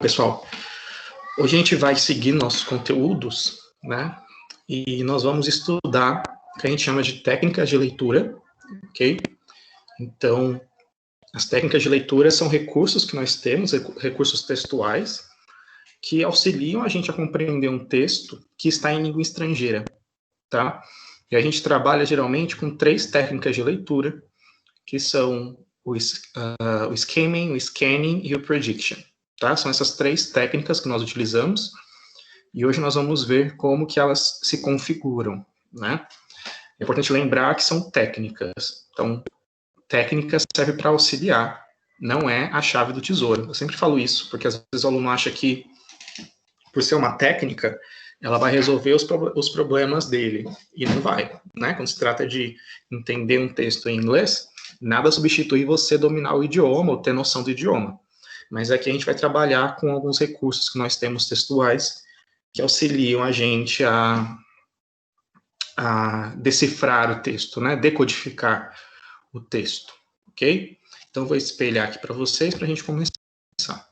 Pessoal, hoje a gente vai seguir nossos conteúdos, né? E nós vamos estudar o que a gente chama de técnicas de leitura, ok? Então, as técnicas de leitura são recursos que nós temos, recursos textuais, que auxiliam a gente a compreender um texto que está em língua estrangeira, tá? E a gente trabalha geralmente com 3 técnicas de leitura, que são o skimming, o scanning e o prediction. Tá? São essas 3 técnicas que nós utilizamos, e hoje nós vamos ver como que elas se configuram, né? É importante lembrar que são técnicas. Então, técnicas serve para auxiliar, não é a chave do tesouro. Eu sempre falo isso, porque às vezes o aluno acha que, por ser uma técnica, ela vai resolver os problemas dele, e não vai, né? Quando se trata de entender um texto em inglês, nada substitui você dominar o idioma ou ter noção do idioma. Mas aqui a gente vai trabalhar com alguns recursos que nós temos textuais que auxiliam a gente a decifrar o texto, né? Decodificar o texto, ok? Então, vou espelhar aqui para vocês para a gente começar.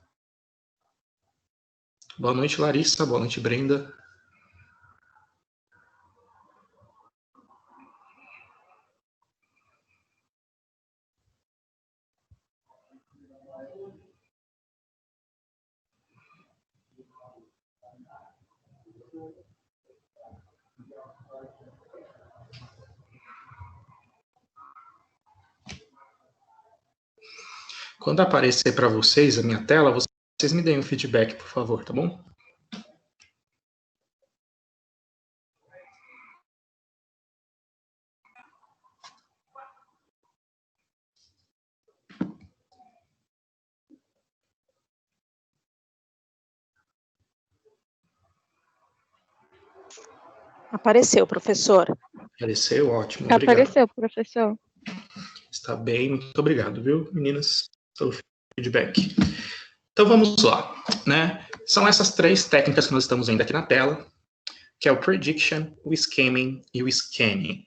Boa noite, Larissa. Boa noite, Brenda. Quando aparecer para vocês a minha tela, vocês me deem um feedback, por favor, tá bom? Apareceu, professor. Apareceu? Ótimo, obrigado. Apareceu, professor. Está bem, muito obrigado, viu, meninas, pelo feedback. Então, vamos lá, né? São essas 3 técnicas que nós estamos vendo aqui na tela, que é o prediction, o skimming e o scanning.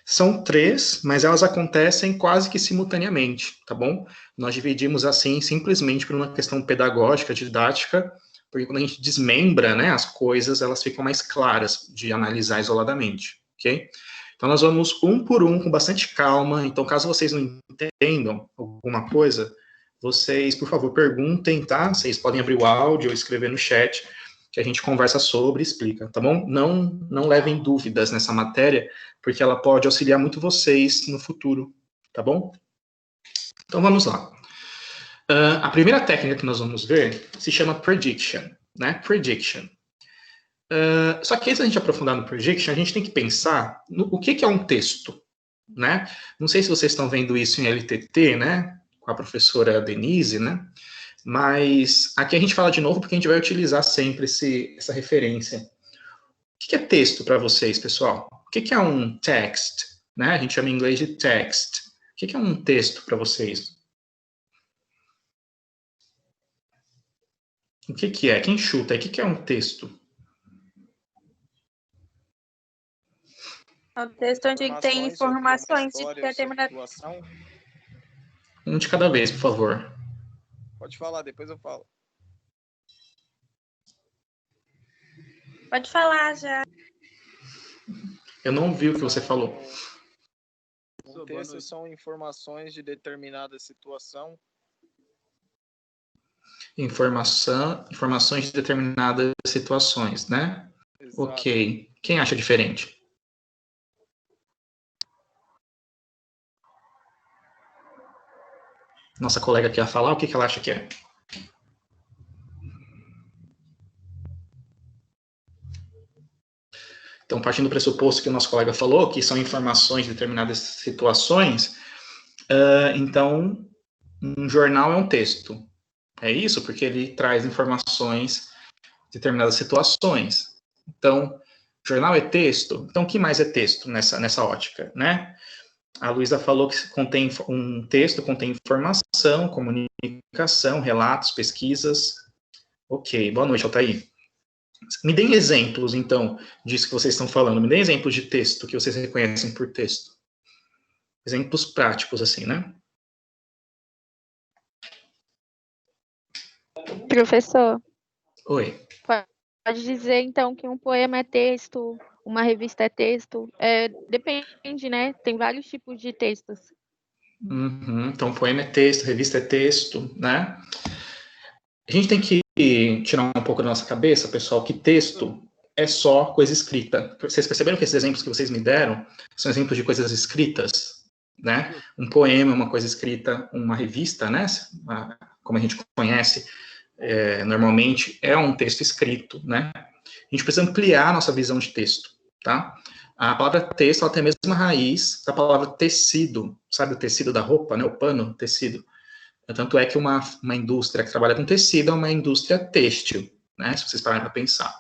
São 3, mas elas acontecem quase que simultaneamente, tá bom? Nós dividimos assim simplesmente por uma questão pedagógica, didática, porque quando a gente desmembra, né, as coisas, elas ficam mais claras de analisar isoladamente, ok? Então, nós vamos um por um, com bastante calma. Então, caso vocês não entendam alguma coisa, vocês, por favor, perguntem, tá? Vocês podem abrir o áudio ou escrever no chat, que a gente conversa sobre e explica, tá bom? Não levem dúvidas nessa matéria, porque ela pode auxiliar muito vocês no futuro, tá bom? Então, vamos lá. A primeira técnica que nós vamos ver se chama prediction, né? Prediction. Só que antes da gente aprofundar no prediction, a gente tem que pensar no o que é um texto, né? Não sei se vocês estão vendo isso em LTT, né? Com a professora Denise, né? Mas aqui a gente fala de novo porque a gente vai utilizar sempre essa referência. O que é texto para vocês, pessoal? O que é um text? Né? A gente chama em inglês de text. O que é um texto para vocês? O que é? Quem chuta? O que é um texto? É um texto onde tem informações de determinada... Um de cada vez, por favor. Pode falar, depois eu falo. Pode falar já. Eu não vi o que você falou. Um texto são informações de determinada situação. Informações de determinadas situações, né? Exato. Ok. Quem acha diferente? Nossa colega quer falar, o que ela acha que é? Então, partindo do pressuposto que o nosso colega falou, que são informações de determinadas situações, então, um jornal é um texto. É isso? Porque ele traz informações de determinadas situações. Então, jornal é texto. Então, o que mais é texto nessa ótica, né? A Luísa falou que contém um texto, contém informação, comunicação, relatos, pesquisas. Ok, boa noite, Altair. Me deem exemplos, então, disso que vocês estão falando. Me deem exemplos de texto que vocês reconhecem por texto. Exemplos práticos, assim, né? Professor, Oi. pode dizer então que um poema é texto, uma revista é texto? Depende, né? Tem vários tipos de textos. Uhum. Então, poema é texto, revista é texto, né? A gente tem que tirar um pouco da nossa cabeça, pessoal, que texto é só coisa escrita. Vocês perceberam que esses exemplos que vocês me deram são exemplos de coisas escritas, né? Um poema é uma coisa escrita, uma revista, né? Como a gente conhece, normalmente é um texto escrito, né? A gente precisa ampliar a nossa visão de texto, tá? A palavra texto, ela tem a mesma raiz da palavra tecido, sabe o tecido da roupa, né? O pano, tecido. Tanto é que uma indústria que trabalha com tecido é uma indústria têxtil, né? Se vocês pararem para pensar.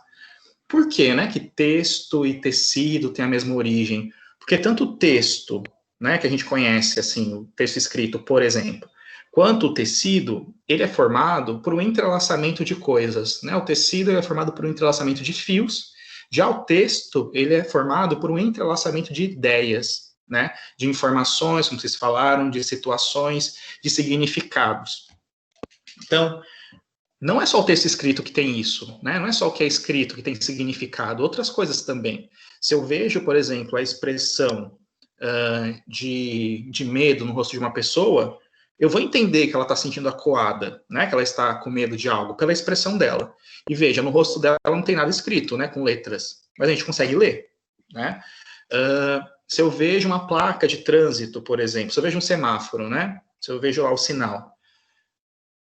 Por que, né, que texto e tecido têm a mesma origem? Porque tanto o texto, né, que a gente conhece, assim, o texto escrito, por exemplo, quanto o tecido, ele é formado por um entrelaçamento de coisas, né? O tecido é formado por um entrelaçamento de fios, já o texto, ele é formado por um entrelaçamento de ideias, né? De informações, como vocês falaram, de situações, de significados. Então, não é só o texto escrito que tem isso, né? Não é só o que é escrito que tem significado, outras coisas também. Se eu vejo, por exemplo, a expressão de medo no rosto de uma pessoa, eu vou entender que ela está sentindo acuada, né? Que ela está com medo de algo, pela expressão dela. E veja, no rosto dela não tem nada escrito, né? Com letras, mas a gente consegue ler, né? Se eu vejo uma placa de trânsito, por exemplo, se eu vejo um semáforo, né? Se eu vejo lá o sinal,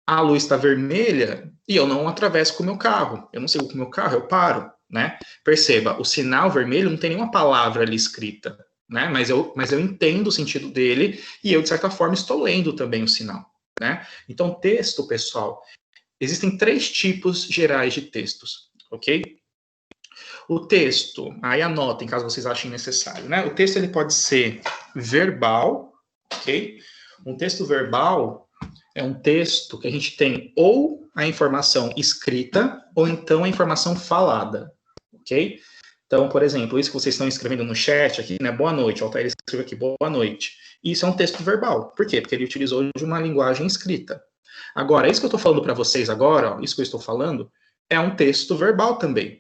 a luz está vermelha e eu não atravesso com o meu carro. Eu não sigo com o meu carro, eu paro, né? Perceba, o sinal vermelho não tem nenhuma palavra ali escrita, né? Mas eu entendo o sentido dele e eu, de certa forma, estou lendo também o sinal, né? Então, texto, pessoal, existem 3 tipos gerais de textos, ok? O texto, aí anotem, caso vocês achem necessário, né? O texto, ele pode ser verbal, ok? Um texto verbal é um texto que a gente tem ou a informação escrita ou então a informação falada, ok? Então, por exemplo, isso que vocês estão escrevendo no chat aqui, né? Boa noite, o Altair escreveu aqui, boa noite. Isso é um texto verbal. Por quê? Porque ele utilizou de uma linguagem escrita. Agora, isso que eu estou falando para vocês agora, ó, isso que eu estou falando, é um texto verbal também.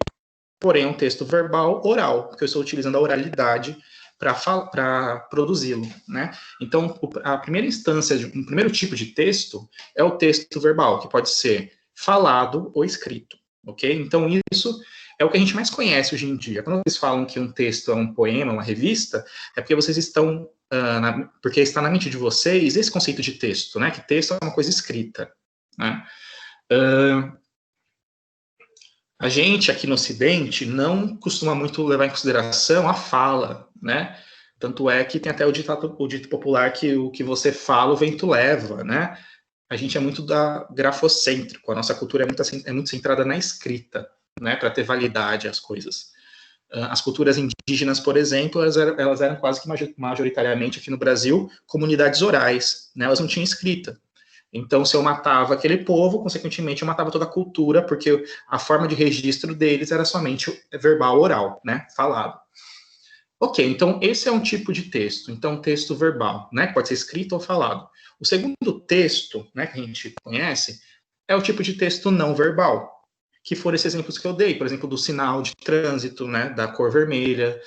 Porém, é um texto verbal oral, porque eu estou utilizando a oralidade para produzi-lo, né? Então, a primeira instância, o primeiro tipo de texto é o texto verbal, que pode ser falado ou escrito, ok? Então, isso é o que a gente mais conhece hoje em dia. Quando vocês falam que um texto é um poema, uma revista, é porque vocês estão, porque está na mente de vocês esse conceito de texto, né? Que texto é uma coisa escrita, né? A gente aqui no Ocidente não costuma muito levar em consideração a fala, né? Tanto é que tem até o dito popular que o que você fala, o vento leva, né? A gente é muito grafocêntrico, a nossa cultura é muito centrada na escrita, né? Para ter validade as coisas. As culturas indígenas, por exemplo, elas eram quase que majoritariamente aqui no Brasil comunidades orais, né? Elas não tinham escrita. Então, se eu matava aquele povo, consequentemente, eu matava toda a cultura, porque a forma de registro deles era somente verbal oral, né? Falado. Ok, então esse é um tipo de texto. Então, texto verbal, né? Pode ser escrito ou falado. O segundo texto, né, que a gente conhece, é o tipo de texto não verbal, que foram esses exemplos que eu dei, por exemplo, do sinal de trânsito, né? Da cor vermelha,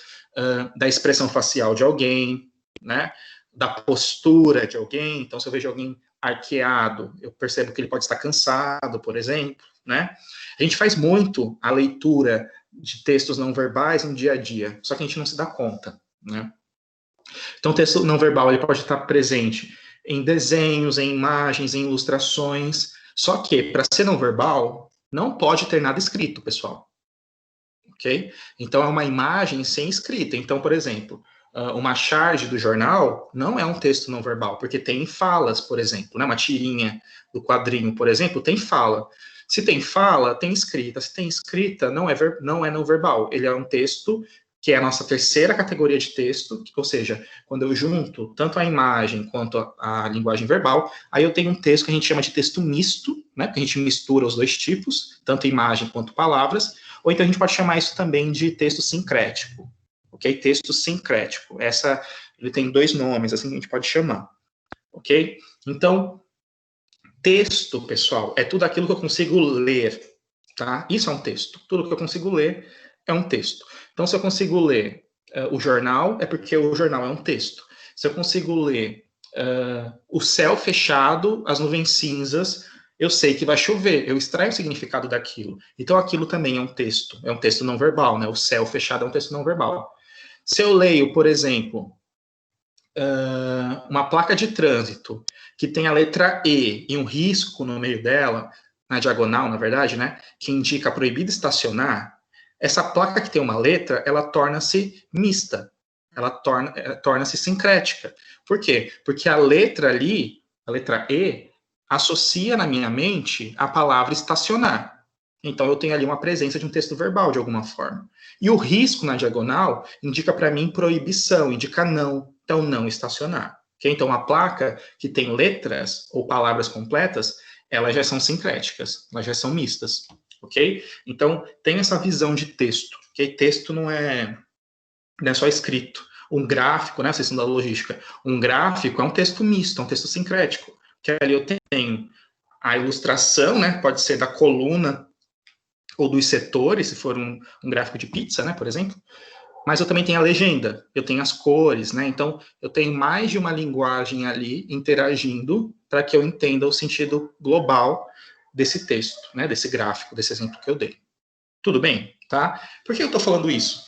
da expressão facial de alguém, né? Da postura de alguém. Então, se eu vejo alguém arqueado, eu percebo que ele pode estar cansado, por exemplo, né? A gente faz muito a leitura de textos não verbais no dia a dia, só que a gente não se dá conta, né? Então, o texto não verbal ele pode estar presente em desenhos, em imagens, em ilustrações, só que para ser não verbal não pode ter nada escrito, pessoal. Ok? Então, é uma imagem sem escrita. Então, por exemplo, uma charge do jornal não é um texto não verbal, porque tem falas, por exemplo, né? Uma tirinha do quadrinho, por exemplo, tem fala. Se tem fala, tem escrita. Se tem escrita, não é não verbal. Ele é um texto que é a nossa terceira categoria de texto, ou seja, quando eu junto tanto a imagem quanto a linguagem verbal, aí eu tenho um texto que a gente chama de texto misto, né? Porque a gente mistura os dois tipos, tanto imagem quanto palavras, ou então a gente pode chamar isso também de texto sincrético, ok? Texto sincrético. Ele tem 2 nomes, assim a gente pode chamar, ok? Então, Texto, pessoal, é tudo aquilo que eu consigo ler, tá? Isso é um texto. Tudo que eu consigo ler é um texto. Então, se eu consigo ler o jornal, é porque o jornal é um texto. Se eu consigo ler o céu fechado, as nuvens cinzas, eu sei que vai chover, eu extraio o significado daquilo. Então, aquilo também é um texto não verbal, né? O céu fechado é um texto não verbal. Se eu leio, por exemplo, uma placa de trânsito que tem a letra E e um risco no meio dela, na diagonal, na verdade, né, que indica proibido estacionar, essa placa que tem uma letra, ela torna-se mista, ela torna-se sincrética. Por quê? Porque a letra ali, a letra E, associa na minha mente a palavra estacionar. Então, eu tenho ali uma presença de um texto verbal, de alguma forma. E o risco na diagonal indica para mim proibição, indica não. Então, não estacionar. Okay? Então, a placa que tem letras ou palavras completas, elas já são sincréticas, elas já são mistas. Ok? Então, tem essa visão de texto. Okay? Texto não é só escrito. Um gráfico, né, a questão da logística, um gráfico é um texto misto, é um texto sincrético. Que ali eu tenho a ilustração, né, pode ser da coluna ou dos setores, se for um gráfico de pizza, né, por exemplo. Mas eu também tenho a legenda, eu tenho as cores, né? Então, eu tenho mais de uma linguagem ali interagindo para que eu entenda o sentido global desse texto, né? Desse gráfico, desse exemplo que eu dei. Tudo bem? Tá? Por que eu estou falando isso?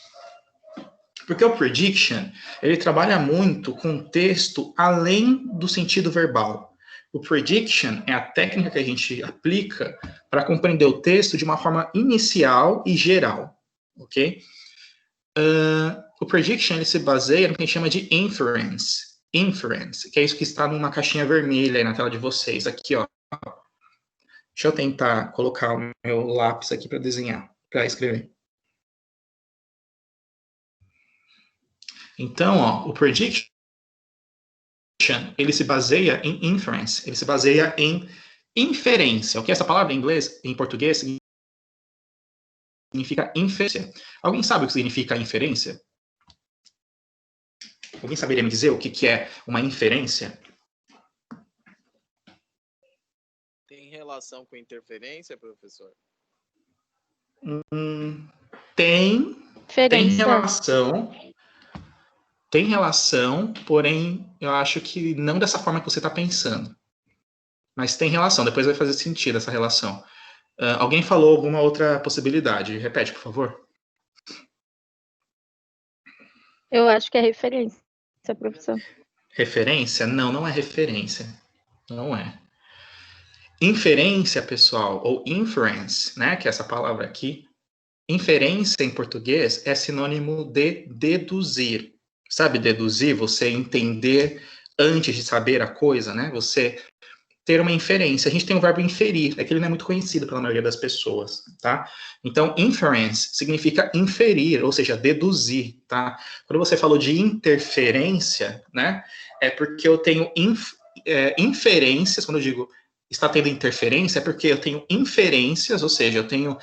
Porque o prediction, ele trabalha muito com texto além do sentido verbal. O prediction é a técnica que a gente aplica para compreender o texto de uma forma inicial e geral, ok? O prediction ele se baseia no que a gente chama de inference. Inference, que é isso que está numa caixinha vermelha aí na tela de vocês. Aqui, ó. Deixa eu tentar colocar o meu lápis aqui para desenhar, para escrever. Então, ó, o prediction ele se baseia em inference, ele se baseia em inferência. O que essa palavra em inglês, em português, significa inferência. Alguém sabe o que significa inferência? Alguém saberia me dizer o que é uma inferência? Tem relação com interferência, professor? Tem relação. Tem relação, porém, eu acho que não dessa forma que você está pensando. Mas tem relação, depois vai fazer sentido essa relação. Alguém falou alguma outra possibilidade? Repete, por favor. Eu acho que é referência, professor. Referência? Não, não é referência. Não é. Inferência, pessoal, ou inference, né, que é essa palavra aqui. Inferência em português é sinônimo de deduzir. Sabe deduzir? Você entender antes de saber a coisa, né? Você ter uma inferência. A gente tem o verbo inferir, é que ele não é muito conhecido pela maioria das pessoas, tá? Então, inference significa inferir, ou seja, deduzir, tá? Quando você falou de interferência, né, é porque eu tenho inferências, quando eu digo está tendo interferência, é porque eu tenho inferências, ou seja, eu tenho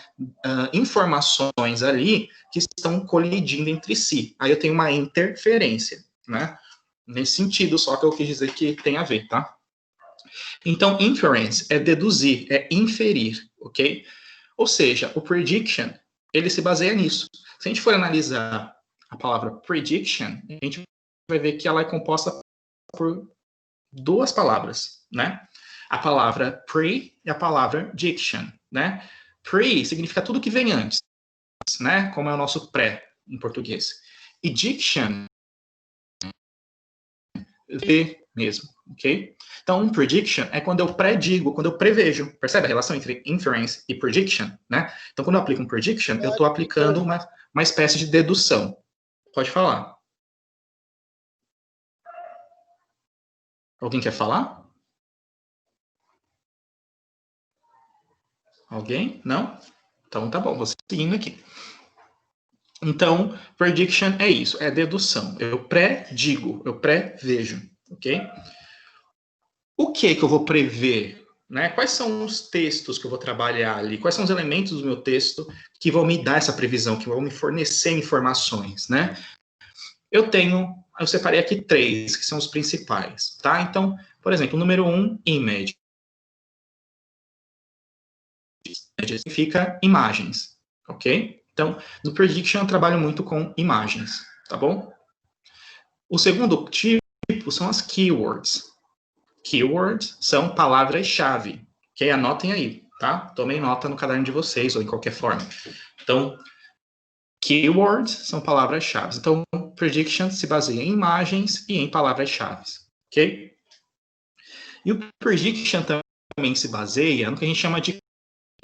informações ali que estão colidindo entre si. Aí eu tenho uma interferência, né? Nesse sentido, só que eu quis dizer que tem a ver, tá? Então, inference é deduzir, é inferir, ok? Ou seja, o prediction, ele se baseia nisso. Se a gente for analisar a palavra prediction, a gente vai ver que ela é composta por duas palavras, né? A palavra pre e a palavra diction, né? Pre significa tudo que vem antes, né? Como é o nosso pré em português. E diction V mesmo, ok? Então, um prediction é quando eu predigo, quando eu prevejo. Percebe a relação entre inference e prediction, né? Então, quando eu aplico um prediction, eu estou aplicando uma espécie de dedução. Pode falar. Alguém quer falar? Alguém? Não? Então, tá bom, vou seguindo aqui. Então, prediction é isso, é dedução. Eu predigo, eu prevejo, ok? O que eu vou prever? Né? Quais são os textos que eu vou trabalhar ali? Quais são os elementos do meu texto que vão me dar essa previsão, que vão me fornecer informações, né? Eu separei aqui 3, que são os principais, tá? Então, por exemplo, número 1, image. significa imagens, ok? Então, no prediction eu trabalho muito com imagens, tá bom? O segundo tipo são as keywords. Keywords são palavras-chave, ok? Anotem aí, tá? Tomem nota no caderno de vocês ou em qualquer forma. Então, keywords são palavras-chave. Então, prediction se baseia em imagens e em palavras-chave, ok? E o prediction também se baseia no que a gente chama de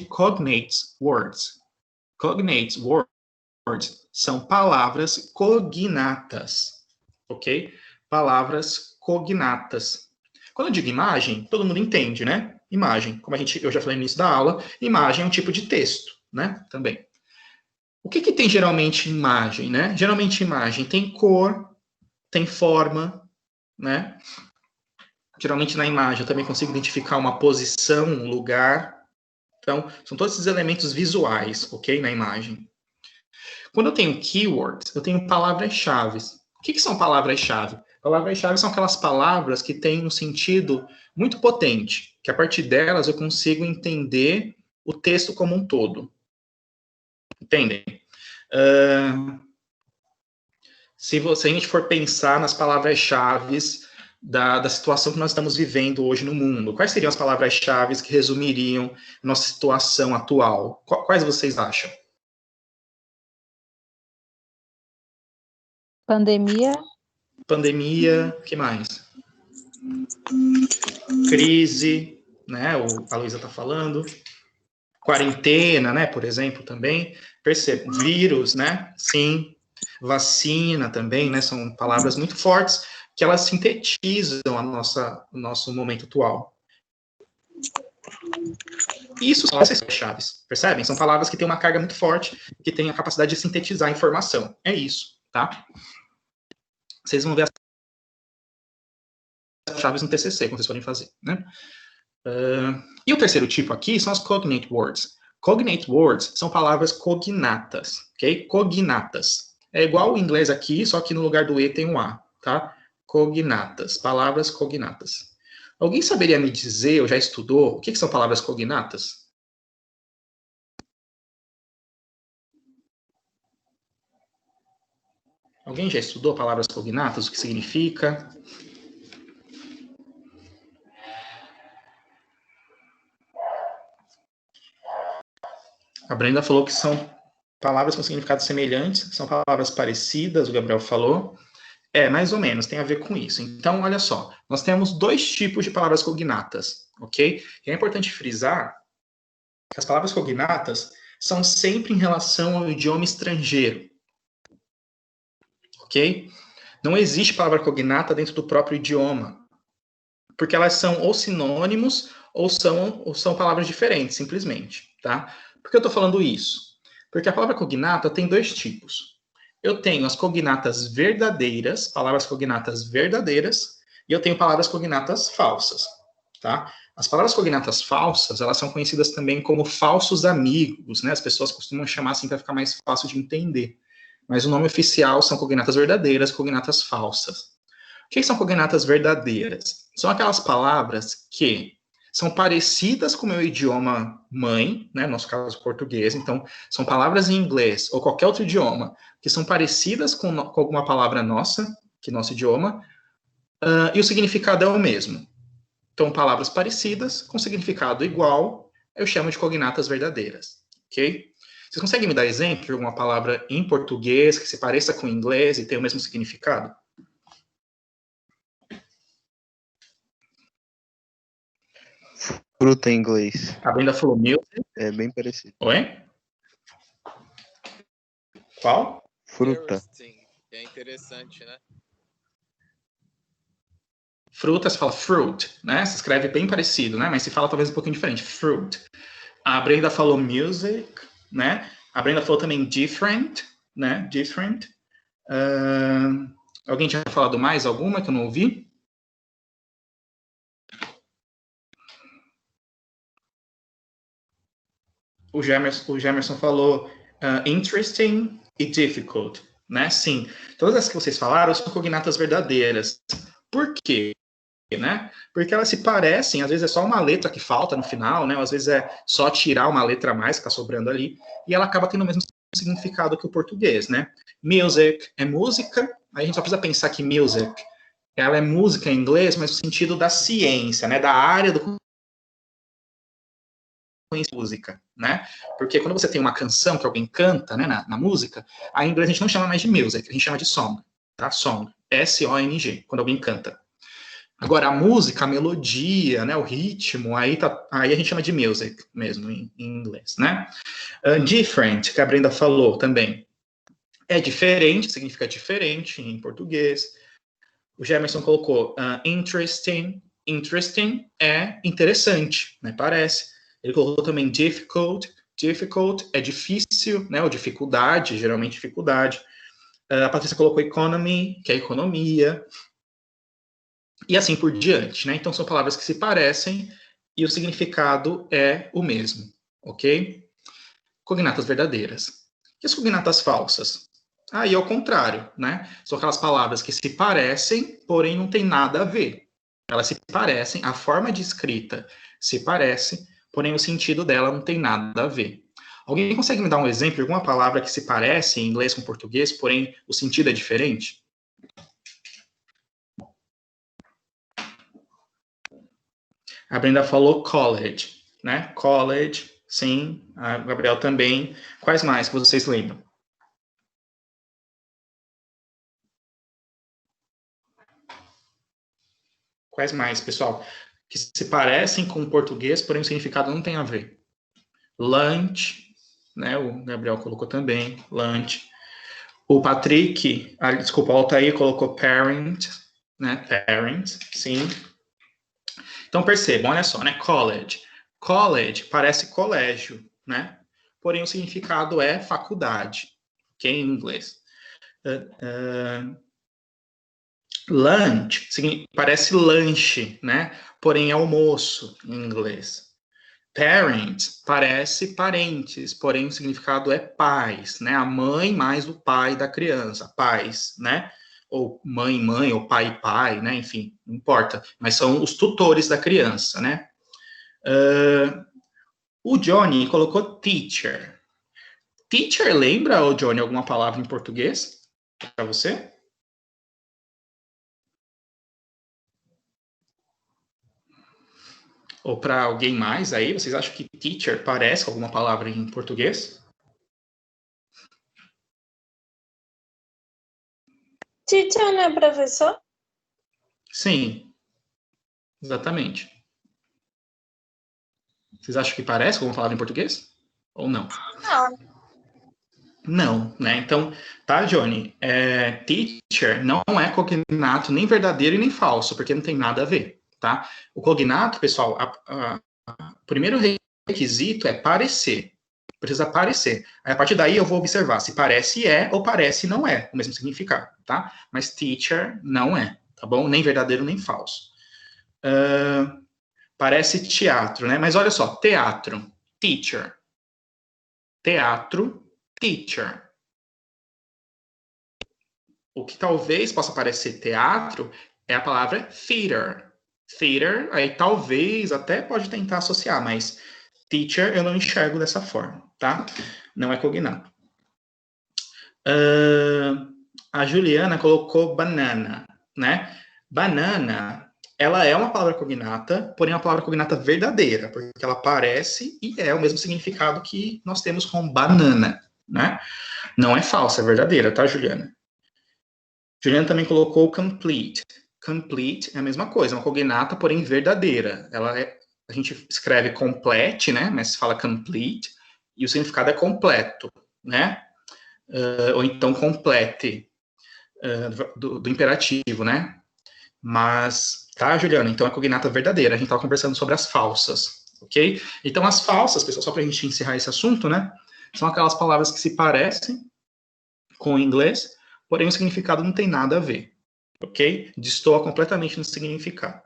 cognate words. Cognate words são palavras cognatas, ok? Palavras cognatas. Quando eu digo imagem, todo mundo entende, né? Imagem, como eu já falei no início da aula, imagem é um tipo de texto, né? Também. O que tem geralmente em imagem, né? Geralmente imagem tem cor, tem forma, né? Geralmente na imagem eu também consigo identificar uma posição, um lugar. Então, são todos esses elementos visuais, ok? Na imagem. Quando eu tenho keywords, eu tenho palavras-chave. O que são palavras-chave? Palavras-chave são aquelas palavras que têm um sentido muito potente, que a partir delas eu consigo entender o texto como um todo. Entendem? Se a gente for pensar nas palavras-chave da situação que nós estamos vivendo hoje no mundo, quais seriam as palavras-chave que resumiriam nossa situação atual? Quais vocês acham? Pandemia. Pandemia, o que mais? Crise, né? A Luísa está falando. Quarentena, né? Por exemplo, também. Perceba. Vírus, né? Sim. Vacina também, né? São palavras muito fortes que elas sintetizam o nosso momento atual. Isso são as chaves, percebem? São palavras que têm uma carga muito forte, que têm a capacidade de sintetizar a informação. É isso, tá? Vocês vão ver as chaves no TCC, como vocês podem fazer, né? E o terceiro tipo aqui são as cognate words. Cognate words são palavras cognatas, ok? Cognatas. É igual o inglês aqui, só que no lugar do E tem um A, tá? Cognatas, palavras cognatas. Alguém saberia me dizer, ou já estudou, o que são palavras cognatas? Alguém já estudou palavras cognatas? O que significa? A Brenda falou que são palavras com significados semelhantes, são palavras parecidas, o Gabriel falou. Mais ou menos, tem a ver com isso. Então, olha só, nós temos dois tipos de palavras cognatas, ok? E é importante frisar que as palavras cognatas são sempre em relação ao idioma estrangeiro, ok? Não existe palavra cognata dentro do próprio idioma, porque elas são ou sinônimos ou são palavras diferentes, simplesmente, tá? Por que eu estou falando isso? Porque a palavra cognata tem dois tipos. Eu tenho as cognatas verdadeiras, palavras cognatas verdadeiras, e eu tenho palavras cognatas falsas, tá? As palavras cognatas falsas, elas são conhecidas também como falsos amigos, né? As pessoas costumam chamar assim para ficar mais fácil de entender. Mas o nome oficial são cognatas verdadeiras, cognatas falsas. O que são cognatas verdadeiras? São aquelas palavras que são parecidas com o meu idioma mãe, né, no nosso caso português, então são palavras em inglês ou qualquer outro idioma que são parecidas com alguma palavra nossa, que é nosso idioma, e o significado é o mesmo. Então, palavras parecidas com significado igual, eu chamo de cognatas verdadeiras, ok? Vocês conseguem me dar exemplo de alguma palavra em português que se pareça com o inglês e tenha o mesmo significado? Fruta em inglês. A Brenda falou music. É bem parecido. Oi? Qual? Fruta. Sim, é interessante, né? Fruta se fala fruit, né? Se escreve bem parecido, né? Mas se fala talvez um pouquinho diferente. Fruit. A Brenda falou music, né? A Brenda falou também different, né? Different. Alguém tinha falado mais alguma que eu não ouvi? O Gemerson falou interesting e difficult, né? Sim. Todas as que vocês falaram são cognatas verdadeiras. Por quê? né? Porque elas se parecem, às vezes é só uma letra que falta no final, né? Ou às vezes é só tirar uma letra a mais que está sobrando ali, e ela acaba tendo o mesmo significado que o português, né? Music é música, aí a gente só precisa pensar que music, ela é música em inglês, mas no sentido da ciência, né? Da área do música, né? Porque quando você tem uma canção que alguém canta, né, na música, aí em inglês a gente não chama mais de music, a gente chama de song, tá? Song, S-O-N-G, quando alguém canta. Agora, a música, a melodia, né, o ritmo, aí a gente chama de music mesmo, em inglês, né? Different, que a Brenda falou também, é diferente, significa diferente em português. O Gemerson colocou interesting, interesting é interessante, né, parece. Ele colocou também difficult, difficult é difícil, né, ou dificuldade, geralmente dificuldade. A Patrícia colocou economy, que é economia, e assim por diante, né? Então são palavras que se parecem e o significado é o mesmo, ok? Cognatas verdadeiras. E as cognatas falsas? Aí é o contrário, né? São aquelas palavras que se parecem, porém não tem nada a ver. Elas se parecem, a forma de escrita se parece, porém o sentido dela não tem nada a ver. Alguém consegue me dar um exemplo de alguma palavra que se parece em inglês com português, porém o sentido é diferente? A Brenda falou college, né? College, sim. A Gabriel também. Quais mais que vocês lembram? Quais mais, pessoal? Que se parecem com o português, porém o significado não tem a ver. Lunch, né? O Gabriel colocou também, lunch. O Patrick, desculpa, o Altair colocou parent, né? Parent, sim. Então percebam, olha só, né? College. College parece colégio, né? Porém o significado é faculdade, ok? Em inglês. Lunch parece lanche, né? Porém é almoço em inglês. Parents parece parentes, porém o significado é pais, né? A mãe mais o pai da criança, pais, né? Ou mãe, ou pai, né? Enfim, não importa. Mas são os tutores da criança, né? O Johnny colocou teacher. Teacher lembra, o Johnny, alguma palavra em português para você? Ou para alguém mais aí? Vocês acham que teacher parece com alguma palavra em português? Teacher não é professor? Sim, exatamente. Vocês acham que parece com alguma palavra em português? Ou não? Não. Não, né? Então, tá, Johnny? Teacher não é cognato nem verdadeiro e nem falso, porque não tem nada a ver, tá? O cognato, pessoal, o primeiro requisito é parecer. Precisa parecer. Aí, a partir daí, eu vou observar se parece é ou parece não é o mesmo significado, tá? Mas teacher não é, tá bom? Nem verdadeiro nem falso. Parece teatro, né? Mas olha só, teatro, teacher. Teatro, teacher. O que talvez possa parecer teatro é a palavra theater. Theater, aí talvez até pode tentar associar, mas teacher eu não enxergo dessa forma, tá? Não é cognato. A Juliana colocou banana, né? Banana, ela é uma palavra cognata, porém é uma palavra cognata verdadeira, porque ela parece e é o mesmo significado que nós temos com banana, né? Não é falsa, é verdadeira, tá, Juliana? Juliana também colocou complete. Complete é a mesma coisa, uma cognata, porém verdadeira. A gente escreve complete, né? Mas se fala complete, e o significado é completo, né? Ou então complete, do imperativo, né? Mas, tá, Juliana? Então é cognata verdadeira. A gente estava conversando sobre as falsas, ok? Então as falsas, pessoal, só para a gente encerrar esse assunto, né? São aquelas palavras que se parecem com o inglês, porém o significado não tem nada a ver, ok? Destoa completamente no significado.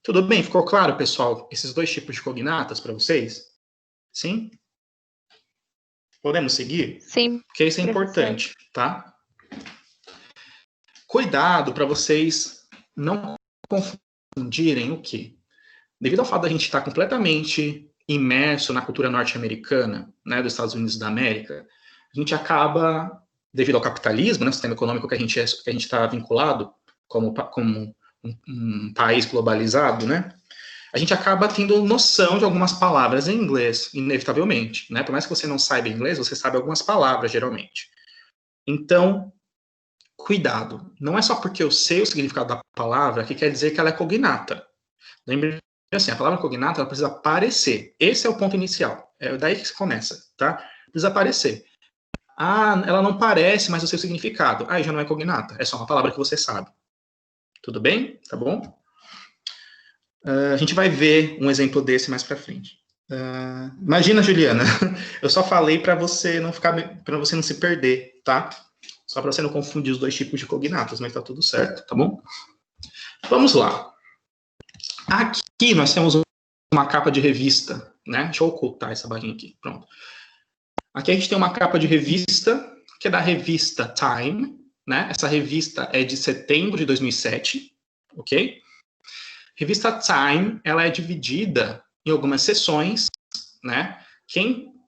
Tudo bem? Ficou claro, pessoal, esses dois tipos de cognatas para vocês? Sim? Podemos seguir? Sim, Porque isso é professor. importante, tá? Cuidado para vocês não confundirem o quê? Devido ao fato da gente estar completamente imerso na cultura norte-americana, né, dos Estados Unidos da América, a gente acaba, devido ao capitalismo, né, o sistema econômico que a gente está vinculado como um país globalizado, né, a gente acaba tendo noção de algumas palavras em inglês, inevitavelmente, né, por mais que você não saiba inglês, você sabe algumas palavras, geralmente. Então, cuidado, não é só porque eu sei o significado da palavra que quer dizer que ela é cognata. Lembre assim, a palavra cognata, ela precisa aparecer. Esse é o ponto inicial. É daí que se começa, tá? Precisa aparecer. Ah, ela não parece, mas o seu significado. Aí já não é cognata. É só uma palavra que você sabe. Tudo bem? Tá bom? A gente vai ver um exemplo desse mais pra frente. Imagina, Juliana, eu só falei para você não se perder, tá? Só para você não confundir os dois tipos de cognatas, mas tá tudo certo, tá bom? Vamos lá. Aqui nós temos uma capa de revista, né? Deixa eu ocultar essa barrinha aqui, pronto. Aqui a gente tem uma capa de revista, que é da revista Time, né? Essa revista é de setembro de 2007, ok? Revista Time, ela é dividida em algumas seções, né?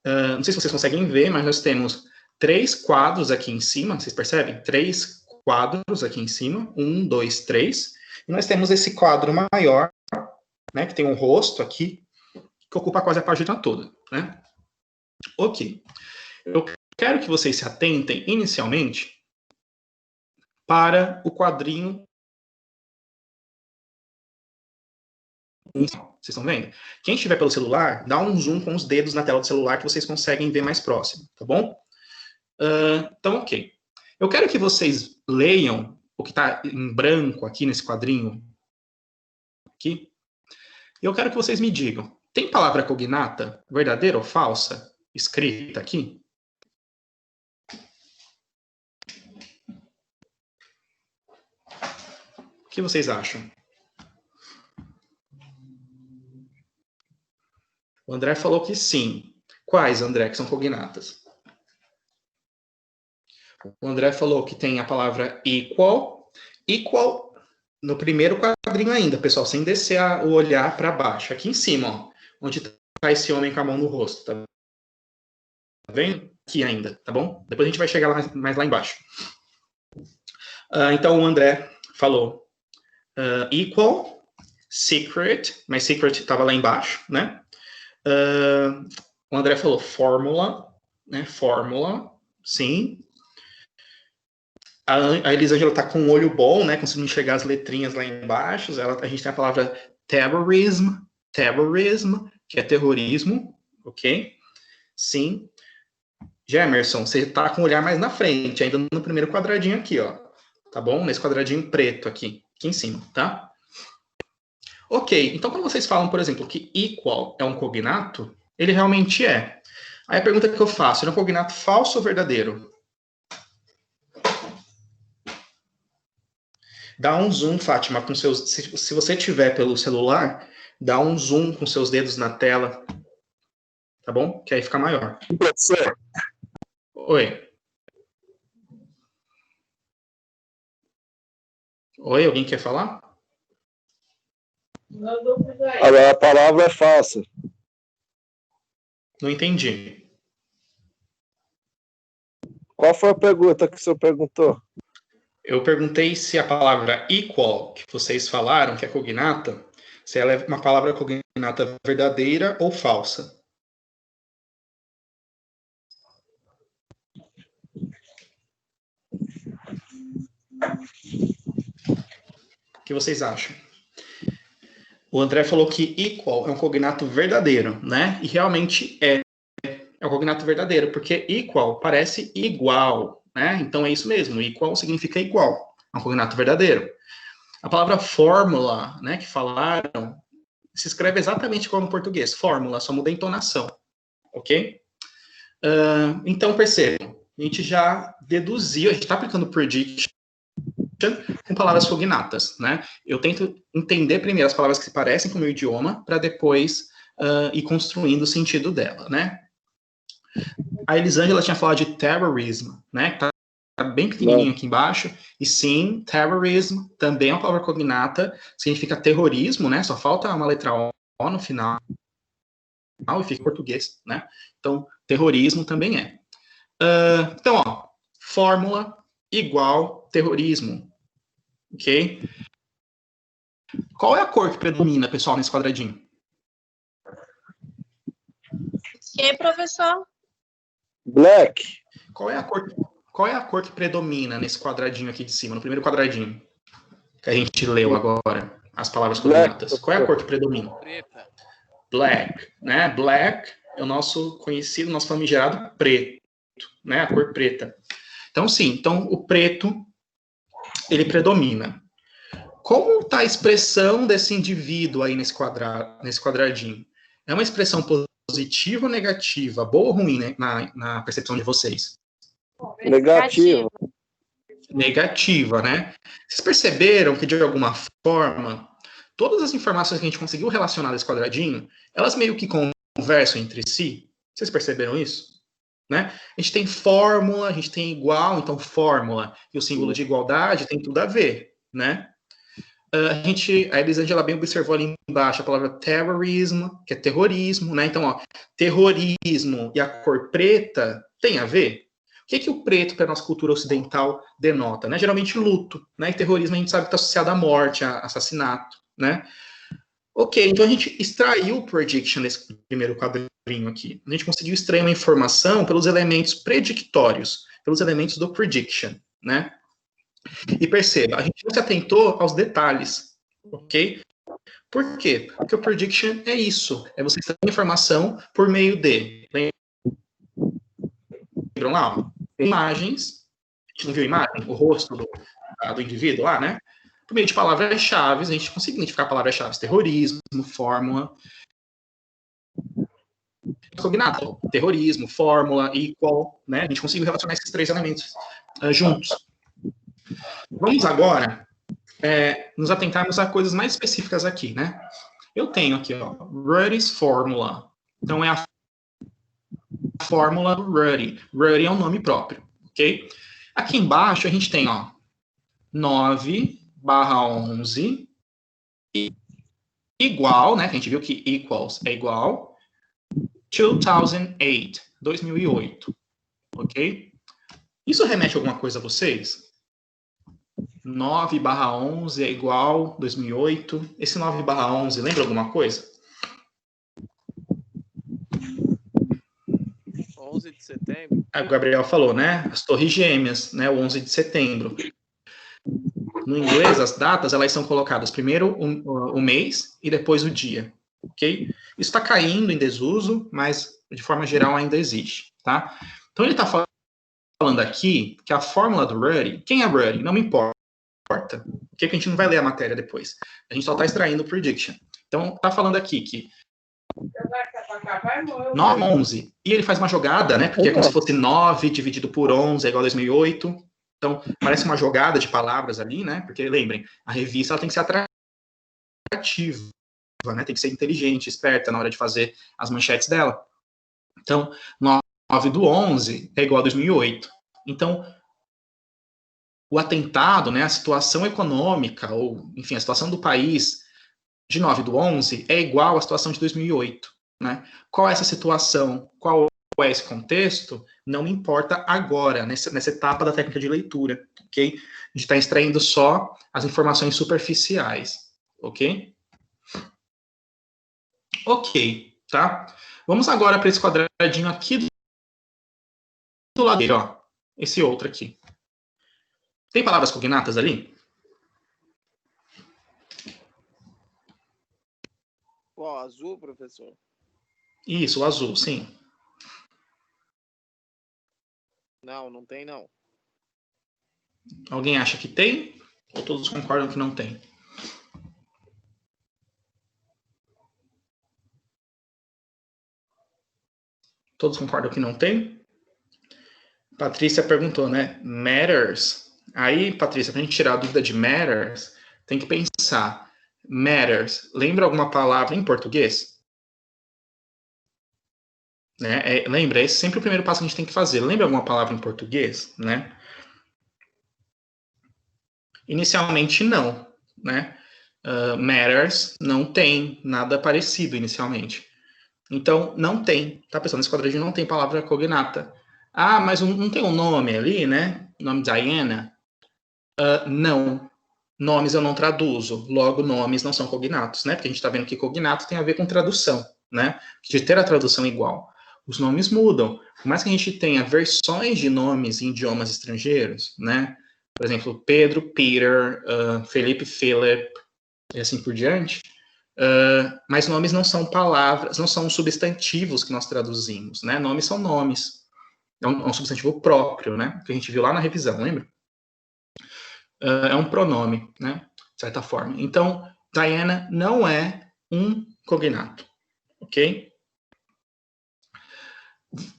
Não sei se vocês conseguem ver, mas nós temos 3 quadros aqui em cima, vocês percebem? 3 quadros aqui em cima, 1, 2, 3. E nós temos esse quadro maior, né, que tem um rosto aqui, que ocupa quase a página toda, né? Ok. Eu quero que vocês se atentem, inicialmente, para o quadrinho. Vocês estão vendo? Quem estiver pelo celular, dá um zoom com os dedos na tela do celular que vocês conseguem ver mais próximo, tá bom? Então, ok. Eu quero que vocês leiam o que está em branco aqui nesse quadrinho. Aqui. E eu quero que vocês me digam, tem palavra cognata, verdadeira ou falsa, escrita aqui? O que vocês acham? O André falou que sim. Quais, André, que são cognatas? O André falou que tem a palavra equal. Equal no primeiro quadrinho ainda, pessoal, sem descer o olhar para baixo. Aqui em cima, ó, onde está esse homem com a mão no rosto. Tá vendo? Aqui ainda, tá bom? Depois a gente vai chegar mais lá embaixo. Então, o André falou equal, secret, mas secret estava lá embaixo, né? O André falou fórmula, né? Fórmula, sim. A Elisângela está com um olho bom, né? Conseguindo enxergar as letrinhas lá embaixo. A gente tem a palavra terrorism, que é terrorismo, ok? Sim. Gemerson, você está com o olhar mais na frente, ainda no primeiro quadradinho aqui, ó. Tá bom? Nesse quadradinho preto aqui em cima, tá? Ok, então quando vocês falam, por exemplo, que equal é um cognato, ele realmente é. Aí a pergunta que eu faço, ele é um cognato falso ou verdadeiro? Dá um zoom, Fátima, com seus. Se você tiver pelo celular, dá um zoom com seus dedos na tela. Tá bom? Que aí fica maior. Professor. Oi. Oi, alguém quer falar? A palavra é falsa. Não entendi. Qual foi a pergunta que o senhor perguntou? Eu perguntei se a palavra equal, que vocês falaram, que é cognata, se ela é uma palavra cognata verdadeira ou falsa. O que vocês acham? O André falou que equal é um cognato verdadeiro, né? E realmente é um cognato verdadeiro, porque equal parece igual, né? Então é isso mesmo, equal significa igual, é um cognato verdadeiro. A palavra fórmula, né, que falaram, se escreve exatamente igual no português, fórmula, só muda a entonação, ok? Então percebam, a gente já deduziu, a gente está aplicando prediction com palavras cognatas, né? Eu tento entender primeiro as palavras que se parecem com o meu idioma, para depois ir construindo o sentido dela, né? A Elisângela tinha falado de terrorism, né? Que tá bem pequenininho aqui embaixo. E sim, terrorism também é uma palavra cognata, significa terrorismo, né? Só falta uma letra O no final e fica em português, né? Então, terrorismo também é. Então, ó, fórmula igual terrorismo, ok? Qual é a cor que predomina, pessoal, nesse quadradinho? E professor? Black. Qual é a cor que predomina nesse quadradinho aqui de cima, no primeiro quadradinho que a gente leu agora, as palavras cognatas? Qual é a cor que predomina? Preta. Black, né? Black é o nosso conhecido, nosso famigerado preto, né? A cor preta. Então, sim, então o preto, ele predomina. Como está a expressão desse indivíduo aí nesse quadradinho? É uma expressão positiva ou negativa? Boa ou ruim, né? Na percepção de vocês? Negativo. Negativa, né? Vocês perceberam que, de alguma forma, todas as informações que a gente conseguiu relacionar nesse quadradinho, elas meio que conversam entre si? Vocês perceberam isso? Né? A gente tem fórmula, a gente tem igual, então fórmula e o símbolo de igualdade tem tudo a ver, né? A Elisângela bem observou ali embaixo a palavra terrorism, que é terrorismo, né? Então, ó, terrorismo e a cor preta tem a ver? O que o preto para a nossa cultura ocidental denota? Né? Geralmente luto, né? E terrorismo a gente sabe que está associado à morte, a assassinato, né? Ok, então a gente extraiu o prediction nesse primeiro quadrinho aqui. A gente conseguiu extrair uma informação pelos elementos predictórios, pelos elementos do prediction, né? E perceba, a gente não se atentou aos detalhes, ok? Por quê? Porque o prediction é isso, é você extrair informação por meio de... Lembram lá? Imagens, a gente não viu imagem? O rosto do indivíduo lá, né? Por meio de palavras-chave, a gente consegue identificar palavras-chave, terrorismo, fórmula, cognato, terrorismo, fórmula, equal, né? A gente conseguiu relacionar esses três elementos juntos. Vamos agora nos atentarmos a coisas mais específicas aqui, né? Eu tenho aqui, ó, Ruddy's Fórmula. Então, é a fórmula do Ruddy. Ruddy é um nome próprio, ok? Aqui embaixo, a gente tem, ó, 9/11 igual, né? A gente viu que equals é igual, 2008, ok? Isso remete a alguma coisa a vocês? 9/11 é igual 2008. Esse 9/11 lembra alguma coisa? 11 de setembro. O Gabriel falou, né? As Torres Gêmeas, né? O 11 de setembro. No inglês, as datas, elas são colocadas primeiro o mês e depois o dia, ok? Isso está caindo em desuso, mas de forma geral ainda existe, tá? Então ele está falando aqui que a fórmula do Ruddy, quem é Ruddy? Não me importa, porque a gente não vai ler a matéria depois. A gente só está extraindo o prediction. Então, está falando aqui que 9/11, e ele faz uma jogada, né? Porque é como se fosse 9 dividido por 11 é igual a 2008. Então, parece uma jogada de palavras ali, né? Porque, lembrem, a revista ela tem que ser atrativa, né? Tem que ser inteligente, esperta na hora de fazer as manchetes dela. Então, 9/11 é igual a 2008. Então, o atentado, né? A situação econômica, ou, enfim, a situação do país de 9/11 é igual à situação de 2008, né? Qual é essa situação? Qual é esse contexto? Não me importa agora, nessa etapa da técnica de leitura, ok? A gente está extraindo só as informações superficiais, ok? Ok, tá? Vamos agora para esse quadradinho aqui do lado dele, ó. Esse outro aqui. Tem palavras cognatas ali? Qual? Azul, professor? Isso, o azul, sim. Não, não tem não. Alguém acha que tem? Ou todos concordam que não tem? Todos concordam que não tem? Patrícia perguntou, né? Matters. Aí, Patrícia, para a gente tirar a dúvida de matters, tem que pensar. Matters, lembra alguma palavra em português? Né? Lembra, esse é sempre o primeiro passo que a gente tem que fazer. Lembra alguma palavra em português? Né? Inicialmente, não, né? Matters não tem nada parecido inicialmente. Então, não tem, tá, pessoal? Nesse quadradinho não tem palavra cognata. Ah, mas não tem um nome ali, né? O nome Diana? Não. Nomes eu não traduzo. Logo, nomes não são cognatos, né? Porque a gente está vendo que cognato tem a ver com tradução, né? De ter a tradução igual. Os nomes mudam. Por mais que a gente tenha versões de nomes em idiomas estrangeiros, né? Por exemplo, Pedro, Peter, Felipe, Philip, e assim por diante. Mas nomes não são palavras, não são substantivos que nós traduzimos, né? Nomes são nomes. É um substantivo próprio, né? Que a gente viu lá na revisão, lembra? É um pronome, né? De certa forma. Então, Diana não é um cognato, ok?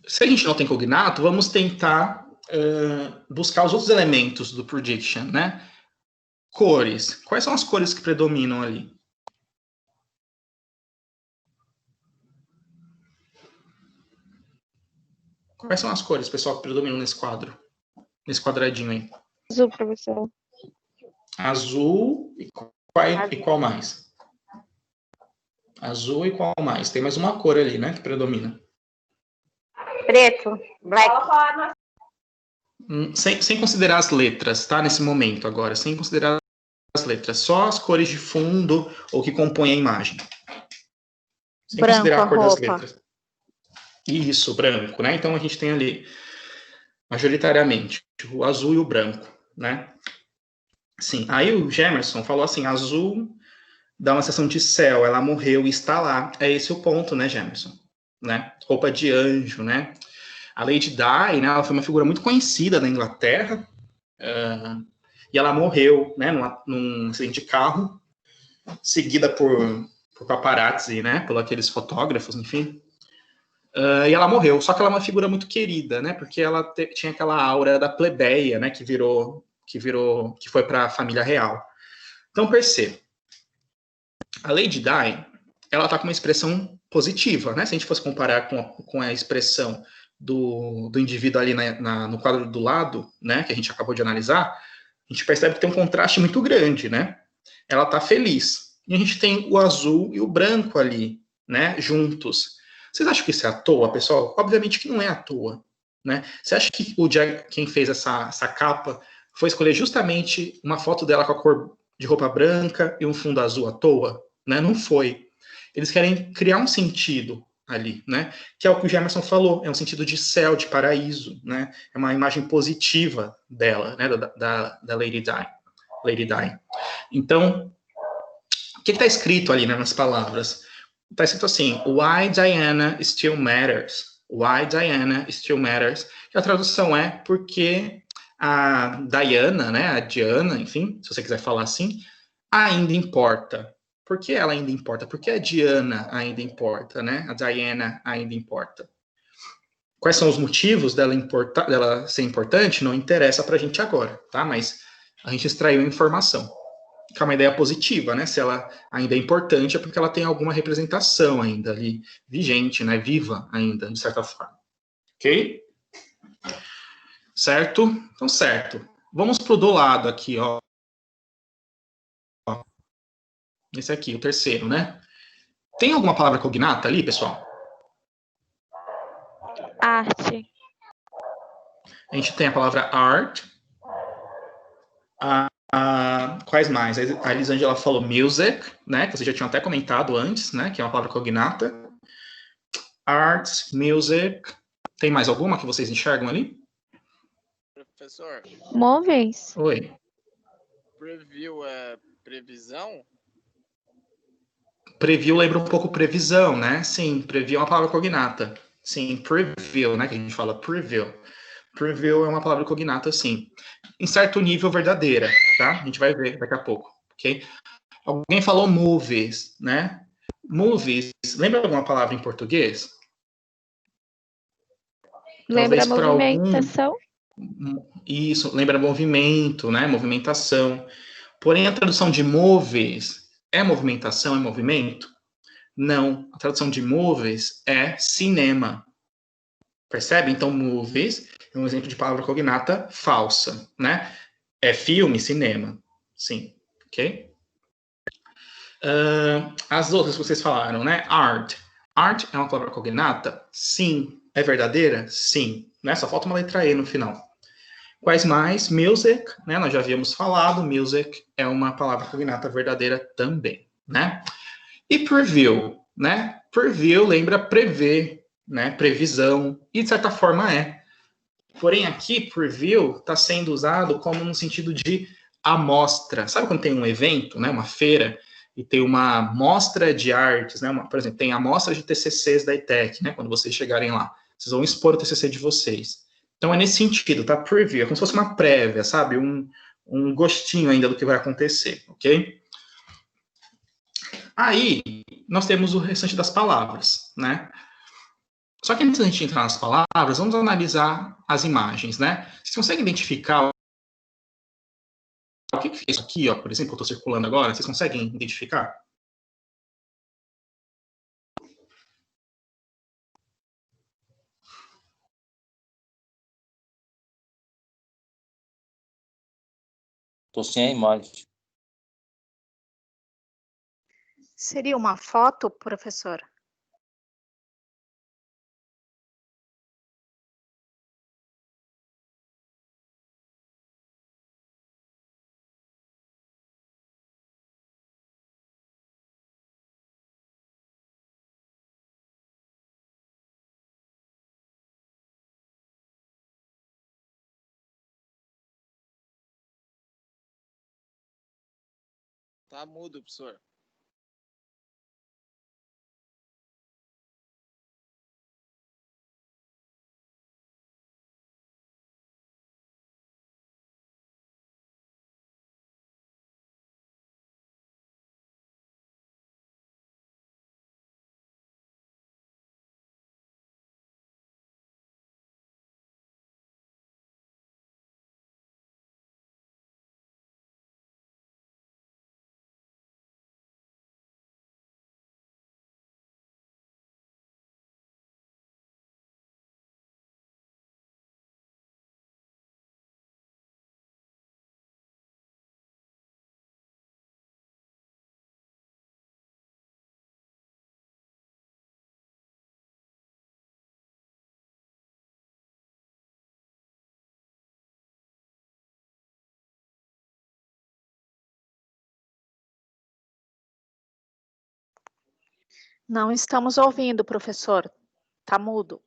Se a gente não tem cognato, vamos tentar buscar os outros elementos do prediction, né? Cores. Quais são as cores que predominam ali? Quais são as cores, pessoal, que predominam nesse quadro? Nesse quadradinho aí? Azul, professor. Azul e qual mais? Azul e qual mais? Tem mais uma cor ali, né, que predomina. Preto, black. Sem considerar as letras, tá? Nesse momento agora, sem considerar as letras. Só as cores de fundo ou que compõem a imagem. Sem Branco, considerar a cor das roupa. letras. Isso, branco, né? Então a gente tem ali, majoritariamente, o azul e o branco, né? Sim, aí o Gemerson falou assim, azul dá uma sensação de céu, ela morreu e está lá. É esse o ponto, né, Gemerson? Né? Roupa de anjo, né? A Lady Di, né, ela foi uma figura muito conhecida na Inglaterra, e ela morreu, né, num acidente de carro, seguida por paparazzi, né, por aqueles fotógrafos, enfim. E ela morreu, só que ela é uma figura muito querida, né, porque ela tinha aquela aura da plebeia, né, que foi para a família real. Então, perceba, a Lady Di, ela está com uma expressão positiva, né, se a gente fosse comparar com a expressão do indivíduo ali no quadro do lado, né, que a gente acabou de analisar, a gente percebe que tem um contraste muito grande, né? Ela está feliz. E a gente tem o azul e o branco ali, né, juntos. Vocês acham que isso é à toa, pessoal? Obviamente que não é à toa, né? Você acha que quem fez essa capa foi escolher justamente uma foto dela com a cor de roupa branca e um fundo azul à toa? Né? Não foi. Eles querem criar um sentido ali, né? Que é o que o Gemerson falou, é um sentido de céu, de paraíso, né? É uma imagem positiva dela, né? Da Lady Di. Então, o que está escrito ali, né, nas palavras? Está escrito assim, why Diana still matters. Why Diana still matters. E a tradução é porque a Diana, né, a Diana, enfim, se você quiser falar assim, ainda importa. Por que ela ainda importa? Porque a Diana ainda importa, né? A Diana ainda importa. Quais são os motivos dela ser importante? Não interessa pra gente agora, tá? Mas a gente extraiu informação. Que é uma ideia positiva, né? Se ela ainda é importante, é porque ela tem alguma representação ainda ali, vigente, né? Viva ainda, de certa forma. Ok? Certo? Então, certo. Vamos pro do lado aqui, ó. Esse aqui, o terceiro, né? Tem alguma palavra cognata ali, pessoal? Arte. A gente tem a palavra art. Quais mais? A Elisângela falou music, né? Que você já tinha até comentado antes, né? Que é uma palavra cognata. Arts, music. Tem mais alguma que vocês enxergam ali? Professor, Móveis. Oi. preview é previsão? Preview lembra um pouco previsão, né? Sim, preview é uma palavra cognata. Sim, preview, né? Que a gente fala preview. Preview é uma palavra cognata, sim. Em certo nível, verdadeira, tá? A gente vai ver daqui a pouco, ok? Alguém falou movies, né? Movies, lembra alguma palavra em português? Lembra Talvez para movimentação? Isso, lembra movimento, né? Movimentação. Porém, a tradução de movies é movimentação, é movimento? Não. A tradução de movies é cinema. Percebe? Então, movies é um exemplo de palavra cognata falsa, né? É filme, cinema. Sim, ok? As outras que vocês falaram, né? Art. Art é uma palavra cognata? Sim. É verdadeira? Sim. Né? Só falta uma letra E no final. Quais mais? Music, né? Nós já havíamos falado. Music é uma palavra cognata verdadeira também, né? E preview, né? Preview lembra prever, né? Previsão. E de certa forma é. Porém aqui, preview está sendo usado como no sentido de amostra. Sabe quando tem um evento, né? Uma feira, e tem uma mostra de artes, né? Por exemplo, tem a mostra de TCCs da ITEC, né? Quando vocês chegarem lá. Vocês vão expor o TCC de vocês. Então é nesse sentido, tá? Preview, é como se fosse uma prévia, sabe? Um gostinho ainda do que vai acontecer, ok? Aí, nós temos o restante das palavras, né? Só que antes da gente entrar nas palavras, vamos analisar as imagens, né? Vocês conseguem identificar o que é isso aqui, ó, por exemplo, eu estou circulando agora? Vocês conseguem identificar? Tô sem a imagem. Seria uma foto, professor? Tá mudo, professor. Não estamos ouvindo, professor. Tá mudo.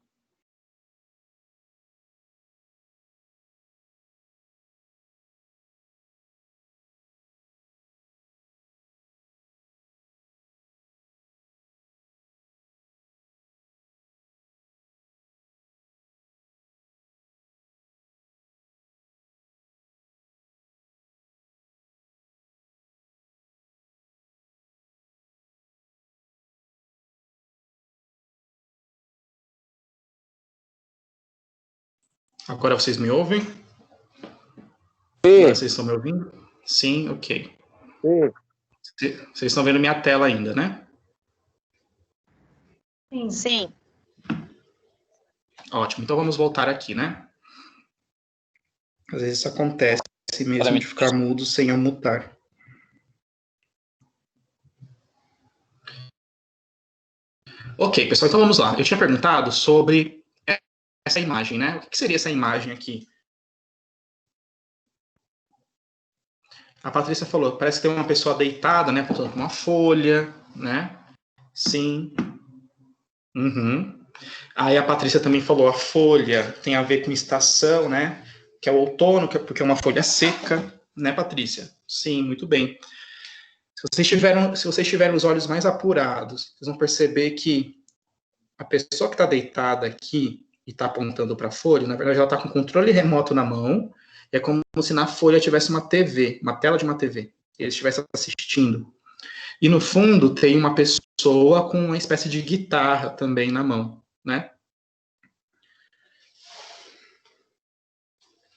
Agora vocês me ouvem? Sim, Agora vocês estão me ouvindo? Sim, ok. sim. Vocês estão vendo minha tela ainda, né? Sim. Ótimo, então vamos voltar aqui, né? Às vezes isso acontece mesmo de ficar mudo sem eu mutar. Ok, pessoal, então vamos lá. Eu tinha perguntado sobre essa imagem, né? O que seria essa imagem aqui? A Patrícia falou, parece que tem uma pessoa deitada, né? Apontando com uma folha, né? Sim. Uhum. Aí a Patrícia também falou, a folha tem a ver com estação, né? Que é o outono, porque é uma folha seca, né, Patrícia? Sim, muito bem. Se vocês tiverem os olhos mais apurados, vocês vão perceber que a pessoa que está deitada aqui e está apontando para a folha, na verdade ela está com o controle remoto na mão, é como se na folha tivesse uma TV, uma tela de uma TV, e ele estivesse assistindo. E no fundo tem uma pessoa com uma espécie de guitarra também na mão, né?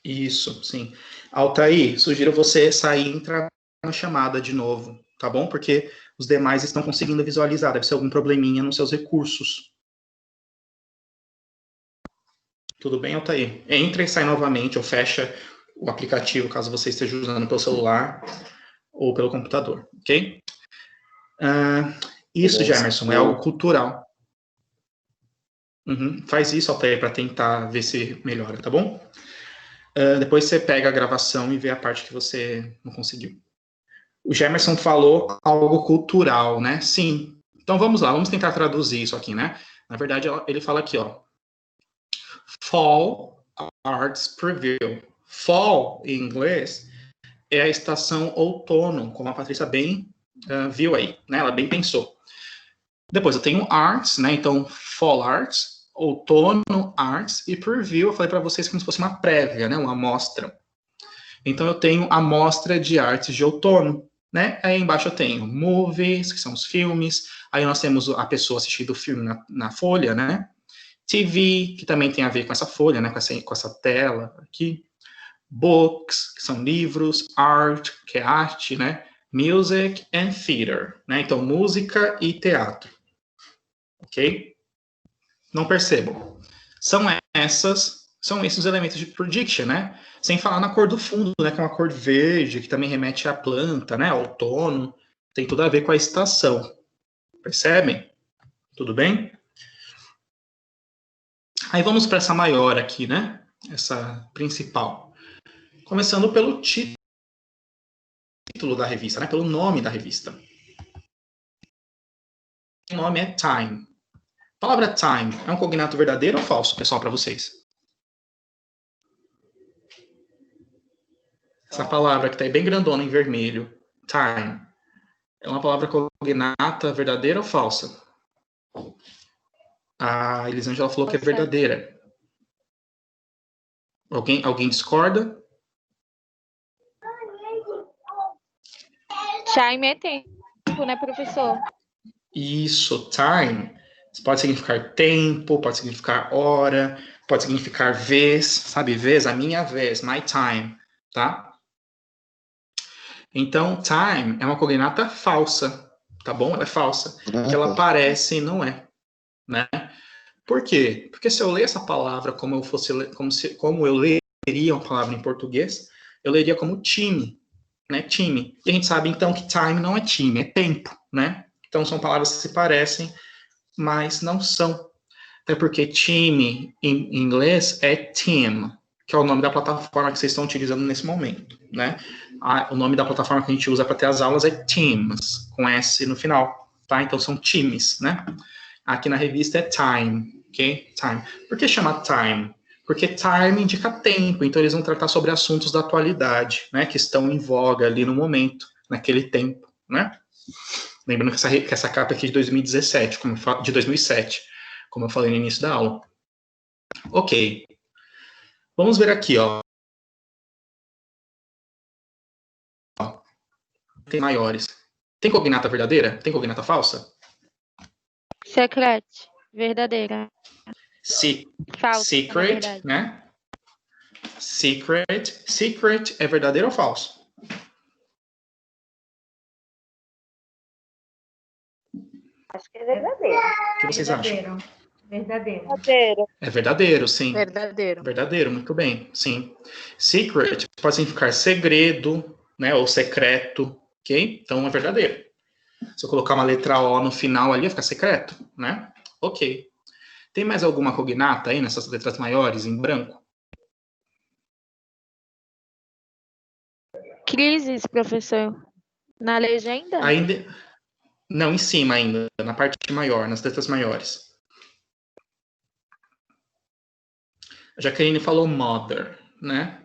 Isso, sim. Altair, sugiro você sair e entrar na chamada de novo, tá bom? Porque os demais estão conseguindo visualizar, deve ser algum probleminha nos seus recursos. Tudo bem, Altair? Entra e sai novamente, ou fecha o aplicativo, caso você esteja usando pelo celular, ou pelo computador, ok? Isso, Beleza. Jamerson, é algo cultural. Faz isso, Altair, para tentar ver se melhora, tá bom? Depois você pega a gravação e vê a parte que você não conseguiu. O Jamerson falou algo cultural, né? Sim. Então vamos lá, vamos tentar traduzir isso aqui, né? Na verdade, ele fala aqui, ó. Fall Arts Preview. Fall, em inglês, é a estação outono, como a Patrícia bem viu aí, né? Ela bem pensou. Depois eu tenho Arts, né? Então, Fall Arts, outono Arts e Preview, eu falei para vocês como se fosse uma prévia, né? Uma amostra. Então, eu tenho a amostra de artes de outono, né? Aí embaixo eu tenho movies, que são os filmes. Aí nós temos a pessoa assistindo o filme na folha, né? TV, que também tem a ver com essa folha, né? Com essa tela aqui. Books, que são livros. Art, que é arte, né? Music and theater, né? Então, música e teatro. Ok? Não percebam. São esses os elementos de prediction, né? Sem falar na cor do fundo, né? Que é uma cor verde, que também remete à planta, né? Outono. Tem tudo a ver com a estação. Percebem? Tudo bem? Aí vamos para essa maior aqui, né? Essa principal. Começando pelo título da revista, né? Pelo nome da revista. O nome é Time. A palavra time é um cognato verdadeiro ou falso, pessoal, para vocês? Essa palavra que está aí bem grandona em vermelho, time, é uma palavra cognata verdadeira ou falsa? A Elisângela falou que é verdadeira. Alguém discorda? Time é tempo, né, professor? Isso, time. Pode significar tempo, pode significar hora, pode significar vez, sabe? Vez, a minha vez, my time, tá? Então, time é uma cognata falsa, tá bom? Ela é falsa. Porque ela parece e não é, né? Por quê? Porque se eu ler essa palavra como eu leria uma palavra em português, eu leria como time, né? Time. E a gente sabe, então, que time não é time, é tempo, né? Então, são palavras que se parecem, mas não são. Até porque time, em inglês, é team, que é o nome da plataforma que vocês estão utilizando nesse momento, né? O nome da plataforma que a gente usa para ter as aulas é Teams, com S no final, tá? Então, são times, né? Aqui na revista é time, ok? Time. Por que chama time? Porque time indica tempo, então eles vão tratar sobre assuntos da atualidade, né? Que estão em voga ali no momento, naquele tempo, né? Lembrando que essa capa aqui é de 2017, de 2007, como eu falei no início da aula. Ok. Vamos ver aqui, ó. Tem maiores. Tem cognata verdadeira? Tem cognata falsa? Secret, verdadeira. Falsa, Secret, né? Secret é verdadeiro ou falso? Acho que é verdadeiro. O que vocês acham? Verdadeiro. É verdadeiro, sim. Verdadeiro. Verdadeiro, muito bem, sim. Secret pode significar segredo, né, ou secreto, ok? Então é verdadeiro. Se eu colocar uma letra O no final ali, vai ficar secreto, né? Ok. Tem mais alguma cognata aí nessas letras maiores, em branco? Crises, professor. Na legenda? Ainda... Não, em cima ainda, na parte maior, nas letras maiores. A Jaqueline falou mother, né?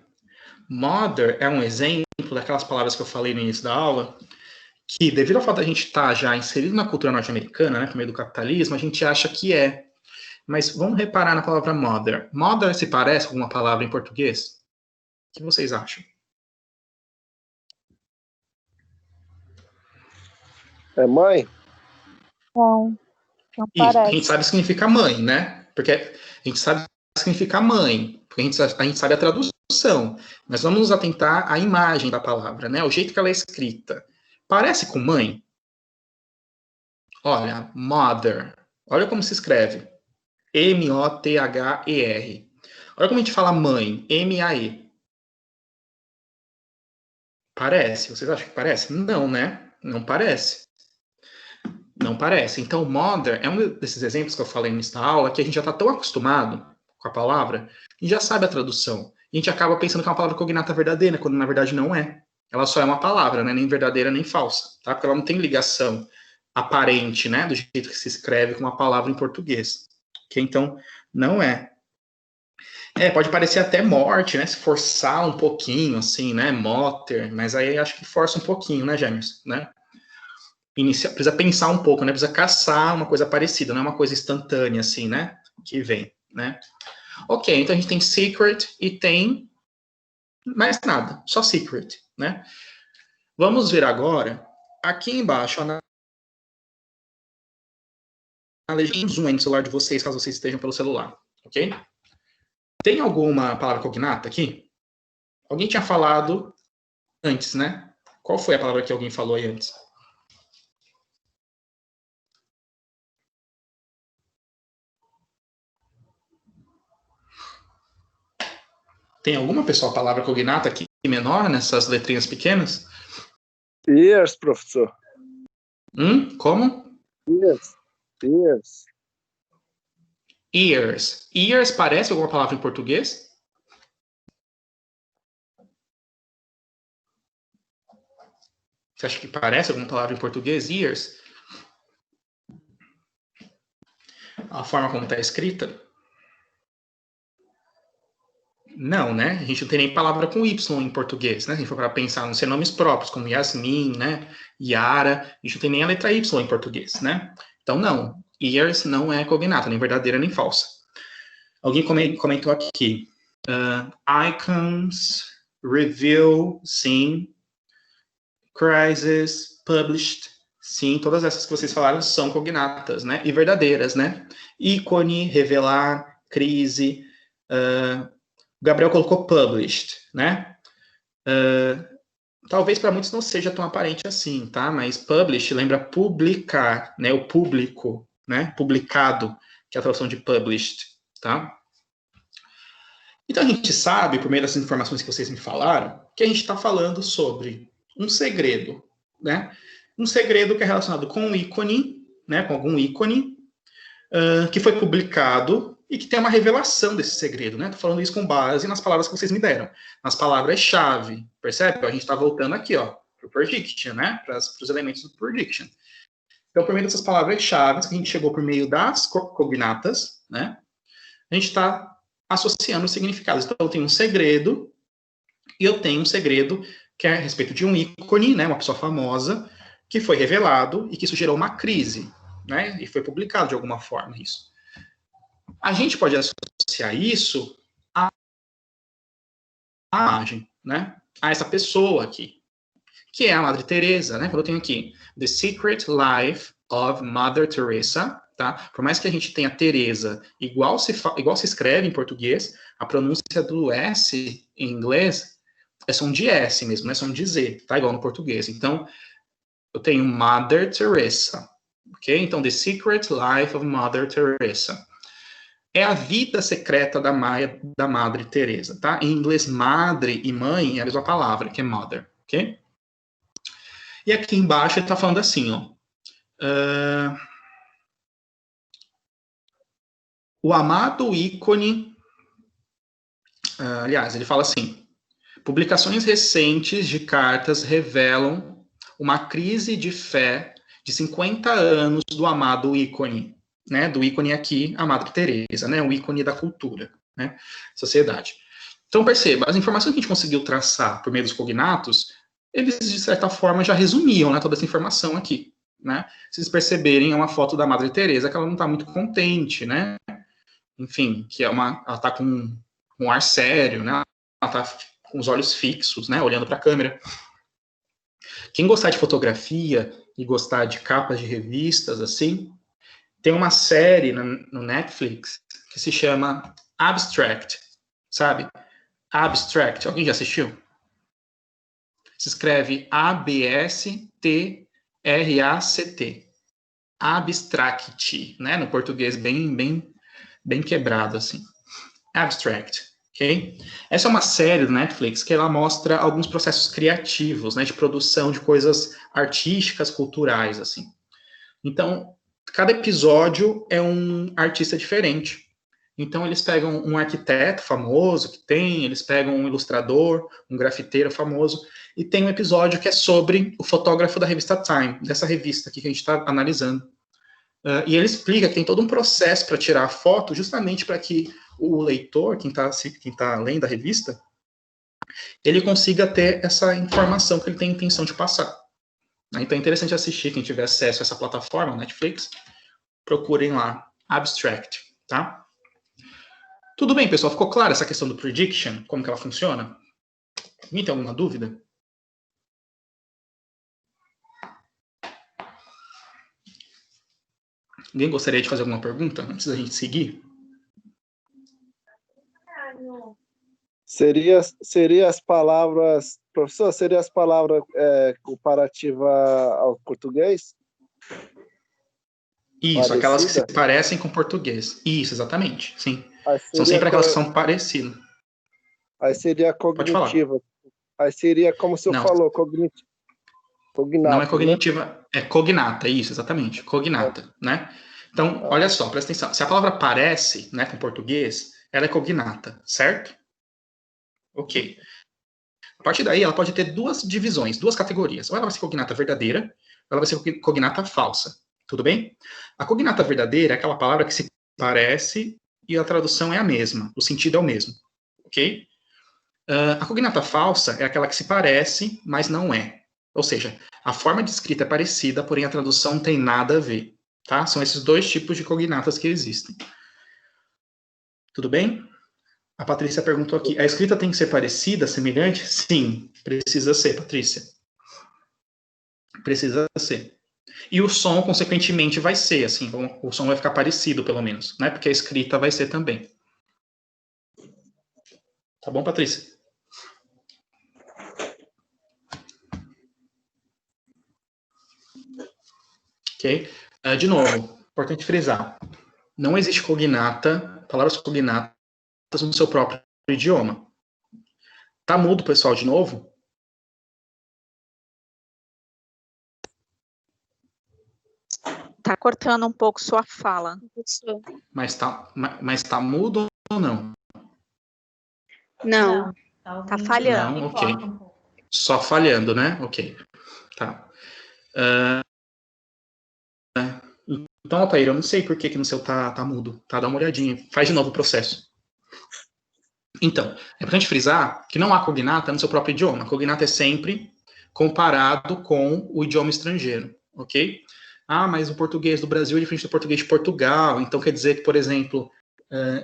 Mother é um exemplo daquelas palavras que eu falei no início da aula, que devido ao fato da gente estar já inserido na cultura norte-americana, né, por meio do capitalismo, a gente acha que é. Mas vamos reparar na palavra mother. Mother se parece com uma palavra em português? O que vocês acham? É mãe? Não. Não Isso, a parece. gente sabe o que significa mãe, né? Porque a gente sabe o que significa mãe, porque a gente sabe a tradução. Mas vamos nos atentar à imagem da palavra, né? O jeito que ela é escrita. Parece com mãe? Olha, mother. Olha como se escreve. M-O-T-H-E-R. Olha como a gente fala mãe. M-A-E. Parece. Vocês acham que parece? Não, né? Não parece. Não parece. Então, mother é um desses exemplos que eu falei nesta aula que a gente já está tão acostumado com a palavra e já sabe a tradução. E a gente acaba pensando que é uma palavra cognata verdadeira, quando na verdade não é. Ela só é uma palavra, né? Nem verdadeira nem falsa, tá? Porque ela não tem ligação aparente, né? Do jeito que se escreve com uma palavra em português. Ok? Então, não é. Pode parecer até morte, né? Se forçar um pouquinho, assim, né? Motter, mas aí acho que força um pouquinho, né, Gêmeos? Né? Precisa pensar um pouco, né? Precisa caçar uma coisa parecida, não é uma coisa instantânea, assim, né? Que vem, né? Ok, então a gente tem secret e tem mais nada, só secret, né? Vamos ver agora, aqui embaixo, na legenda, zoom aí no celular de vocês, caso vocês estejam pelo celular, ok? Tem alguma palavra cognata aqui? Alguém tinha falado antes, né? Qual foi a palavra que alguém falou aí antes? Tem alguma, pessoal, palavra cognata aqui menor nessas letrinhas pequenas? Years, professor. Como? Years. Ears. Ears parece alguma palavra em português? Você acha que parece alguma palavra em português? Ears? A forma como está escrita? Não, né? A gente não tem nem palavra com Y em português, né? Se a gente for para pensar nos nomes próprios, como Yasmin, né? Yara, a gente não tem nem a letra Y em português, né? Então, não. Ears não é cognata, nem verdadeira nem falsa. Alguém comentou aqui. Icons, review, sim. Crisis, published, sim. Todas essas que vocês falaram são cognatas, né? E verdadeiras, né? Ícone, revelar, crise. O Gabriel colocou published, né? Talvez para muitos não seja tão aparente assim, tá? Mas publish lembra publicar, né? O público, né? Publicado, que é a tradução de published, tá? Então a gente sabe, por meio dessas informações que vocês me falaram, que a gente está falando sobre um segredo, né? Um segredo que é relacionado com um ícone, né? Com algum ícone, que foi publicado e que tem uma revelação desse segredo, né? Estou falando isso com base nas palavras que vocês me deram, nas palavras-chave, percebe? A gente está voltando aqui, ó, para o prediction, né? Para os elementos do prediction. Então, por meio dessas palavras-chave, que a gente chegou por meio das cognatas, né? A gente está associando os significados. Então, eu tenho um segredo e eu tenho um segredo que é a respeito de um ícone, né? Uma pessoa famosa que foi revelado e que isso gerou uma crise, né? E foi publicado de alguma forma isso. A gente pode associar isso à imagem, né? A essa pessoa aqui, que é a Madre Teresa, né? Quando eu tenho aqui The Secret Life of Mother Teresa, tá? Por mais que a gente tenha Teresa igual se escreve em português, a pronúncia do S em inglês é som de S mesmo, não é som de Z, tá? Igual no português. Então, eu tenho Mother Teresa, ok? Então, The Secret Life of Mother Teresa. É a vida secreta da Madre Teresa, tá? Em inglês, madre e mãe é a mesma palavra, que é mother, ok? E aqui embaixo ele está falando assim, ó. O amado ícone... aliás, ele fala assim. Publicações recentes de cartas revelam uma crise de fé de 50 anos do amado ícone. Né, do ícone aqui, a Madre Teresa, né, o ícone da cultura, né, sociedade. Então, perceba, as informações que a gente conseguiu traçar por meio dos cognatos, eles, de certa forma, já resumiam, né, toda essa informação aqui, né. Se vocês perceberem, é uma foto da Madre Teresa que ela não está muito contente, né, enfim, que ela está com um ar sério, né, ela está com os olhos fixos, né, olhando para a câmera. Quem gostar de fotografia e gostar de capas de revistas, assim, tem uma série no Netflix que se chama Abstract, sabe? Abstract. Alguém já assistiu? Se escreve A-B-S-T-R-A-C-T. Abstract, né? No português bem quebrado, assim. Abstract, ok? Essa é uma série do Netflix que ela mostra alguns processos criativos, né, de produção de coisas artísticas, culturais, assim. Então, cada episódio é um artista diferente. Então, eles pegam um arquiteto famoso que tem, eles pegam um ilustrador, um grafiteiro famoso, e tem um episódio que é sobre o fotógrafo da revista Time, dessa revista aqui que a gente está analisando. E ele explica que tem todo um processo para tirar a foto, justamente para que o leitor, quem tá lendo a revista, ele consiga ter essa informação que ele tem intenção de passar. Então é interessante assistir, quem tiver acesso a essa plataforma, Netflix, procurem lá, Abstract, tá? Tudo bem, pessoal? Ficou clara essa questão do prediction? Como que ela funciona? Alguém tem alguma dúvida? Alguém gostaria de fazer alguma pergunta antes da gente seguir? Seria as palavras, professor, seria as palavras comparativa ao português? Isso, aquelas que se Parecida? parecem com português. Isso, exatamente, sim. Aí São seria sempre aquelas que são parecidas. Aí seria Pode falar. cognitiva. Aí seria, como o senhor Não. falou, cognitiva. Não é cognitiva, é cognata, isso, exatamente, cognata, né? Então, olha só, presta atenção. Se a palavra parece, né, com português, ela é cognata, certo? Ok. A partir daí, ela pode ter duas divisões, duas categorias. Ou ela vai ser cognata verdadeira, ou ela vai ser cognata falsa. Tudo bem? A cognata verdadeira é aquela palavra que se parece e a tradução é a mesma, o sentido é o mesmo. Ok? A cognata falsa é aquela que se parece, mas não é. Ou seja, a forma de escrita é parecida, porém a tradução não tem nada a ver. Tá? São esses dois tipos de cognatas que existem. Tudo bem? A Patrícia perguntou aqui, a escrita tem que ser parecida, semelhante? Sim, precisa ser, Patrícia. Precisa ser. E o som, consequentemente, vai ser, assim, o som vai ficar parecido, pelo menos, né? Porque a escrita vai ser também. Tá bom, Patrícia? Ok? De novo, importante frisar. Não existe cognata, palavras cognatas no seu próprio idioma. Tá mudo, pessoal, de novo? Tá cortando um pouco sua fala. Mas tá mudo ou não? Não. Tá falhando. Não, ok. Só falhando, né? Ok. Tá. Então, Altair, eu não sei por que no seu tá mudo. Tá, dá uma olhadinha. Faz de novo o processo. Então, é importante frisar que não há cognata no seu próprio idioma. A cognata é sempre comparado com o idioma estrangeiro, ok? Ah, mas o português do Brasil é diferente do português de Portugal. Então, quer dizer que, por exemplo,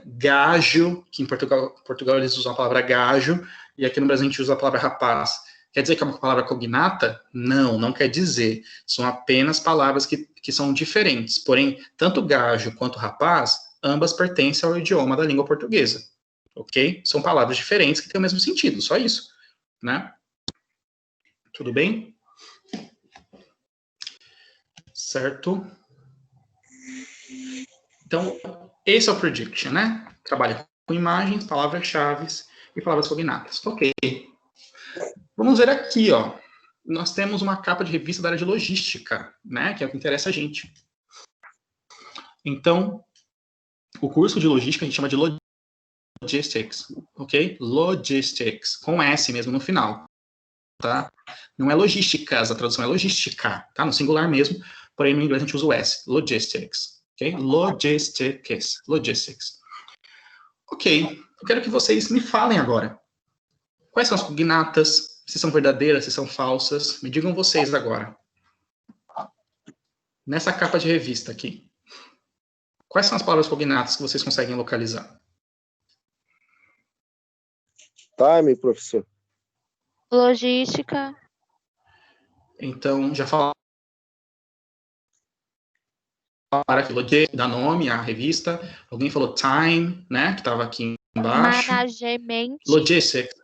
gajo, que em Portugal eles usam a palavra gajo, e aqui no Brasil a gente usa a palavra rapaz. Quer dizer que é uma palavra cognata? Não, não quer dizer. São apenas palavras que são diferentes. Porém, tanto gajo quanto rapaz, ambas pertencem ao idioma da língua portuguesa. Ok? São palavras diferentes que têm o mesmo sentido, só isso. Né? Tudo bem? Certo? Então, esse é o prediction, né? Trabalha com imagens, palavras-chave e palavras cognatas. Ok. Vamos ver aqui, ó. Nós temos uma capa de revista da área de logística, né? Que é o que interessa a gente. Então, o curso de logística a gente chama de Logistics, ok? Logistics, com S mesmo no final, tá? Não é logísticas, a tradução é logística, tá? No singular mesmo, porém no inglês a gente usa o S, Logistics, ok? Logistics. Ok, eu quero que vocês me falem agora. Quais são as cognatas? Se são verdadeiras, se são falsas? Me digam vocês agora. Nessa capa de revista aqui. Quais são as palavras cognatas que vocês conseguem localizar? Time, professor. Logística. Então, já falaram aqui, dá nome à revista. Alguém falou Time, né? Que estava aqui embaixo. Management. Logistics.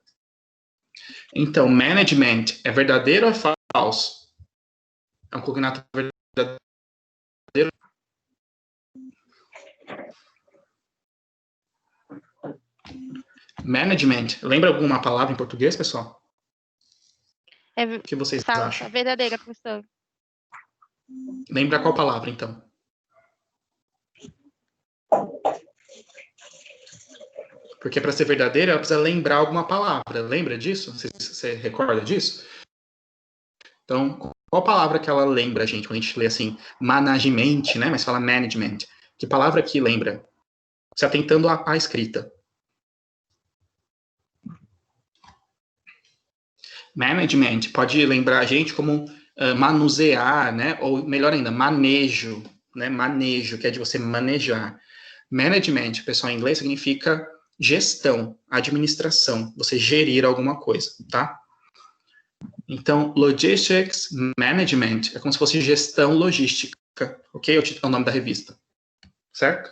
Então, management é verdadeiro ou é falso? É um cognato verdadeiro? Management. Lembra alguma palavra em português, pessoal? É O que vocês falsa, acham? verdadeira, professor. Lembra qual palavra, então? Porque para ser verdadeira, ela precisa lembrar alguma palavra. Lembra disso? Você recorda disso? Então, qual palavra que ela lembra, gente? Quando a gente lê assim, management, né? Mas fala management. Que palavra que lembra? Se atentando à escrita. Management pode lembrar a gente como manusear, né? Ou melhor ainda, manejo, né? Manejo, que é de você manejar. Management, pessoal, em inglês significa gestão, administração, você gerir alguma coisa, tá? Então, logistics management é como se fosse gestão logística, ok? É o nome da revista, certo?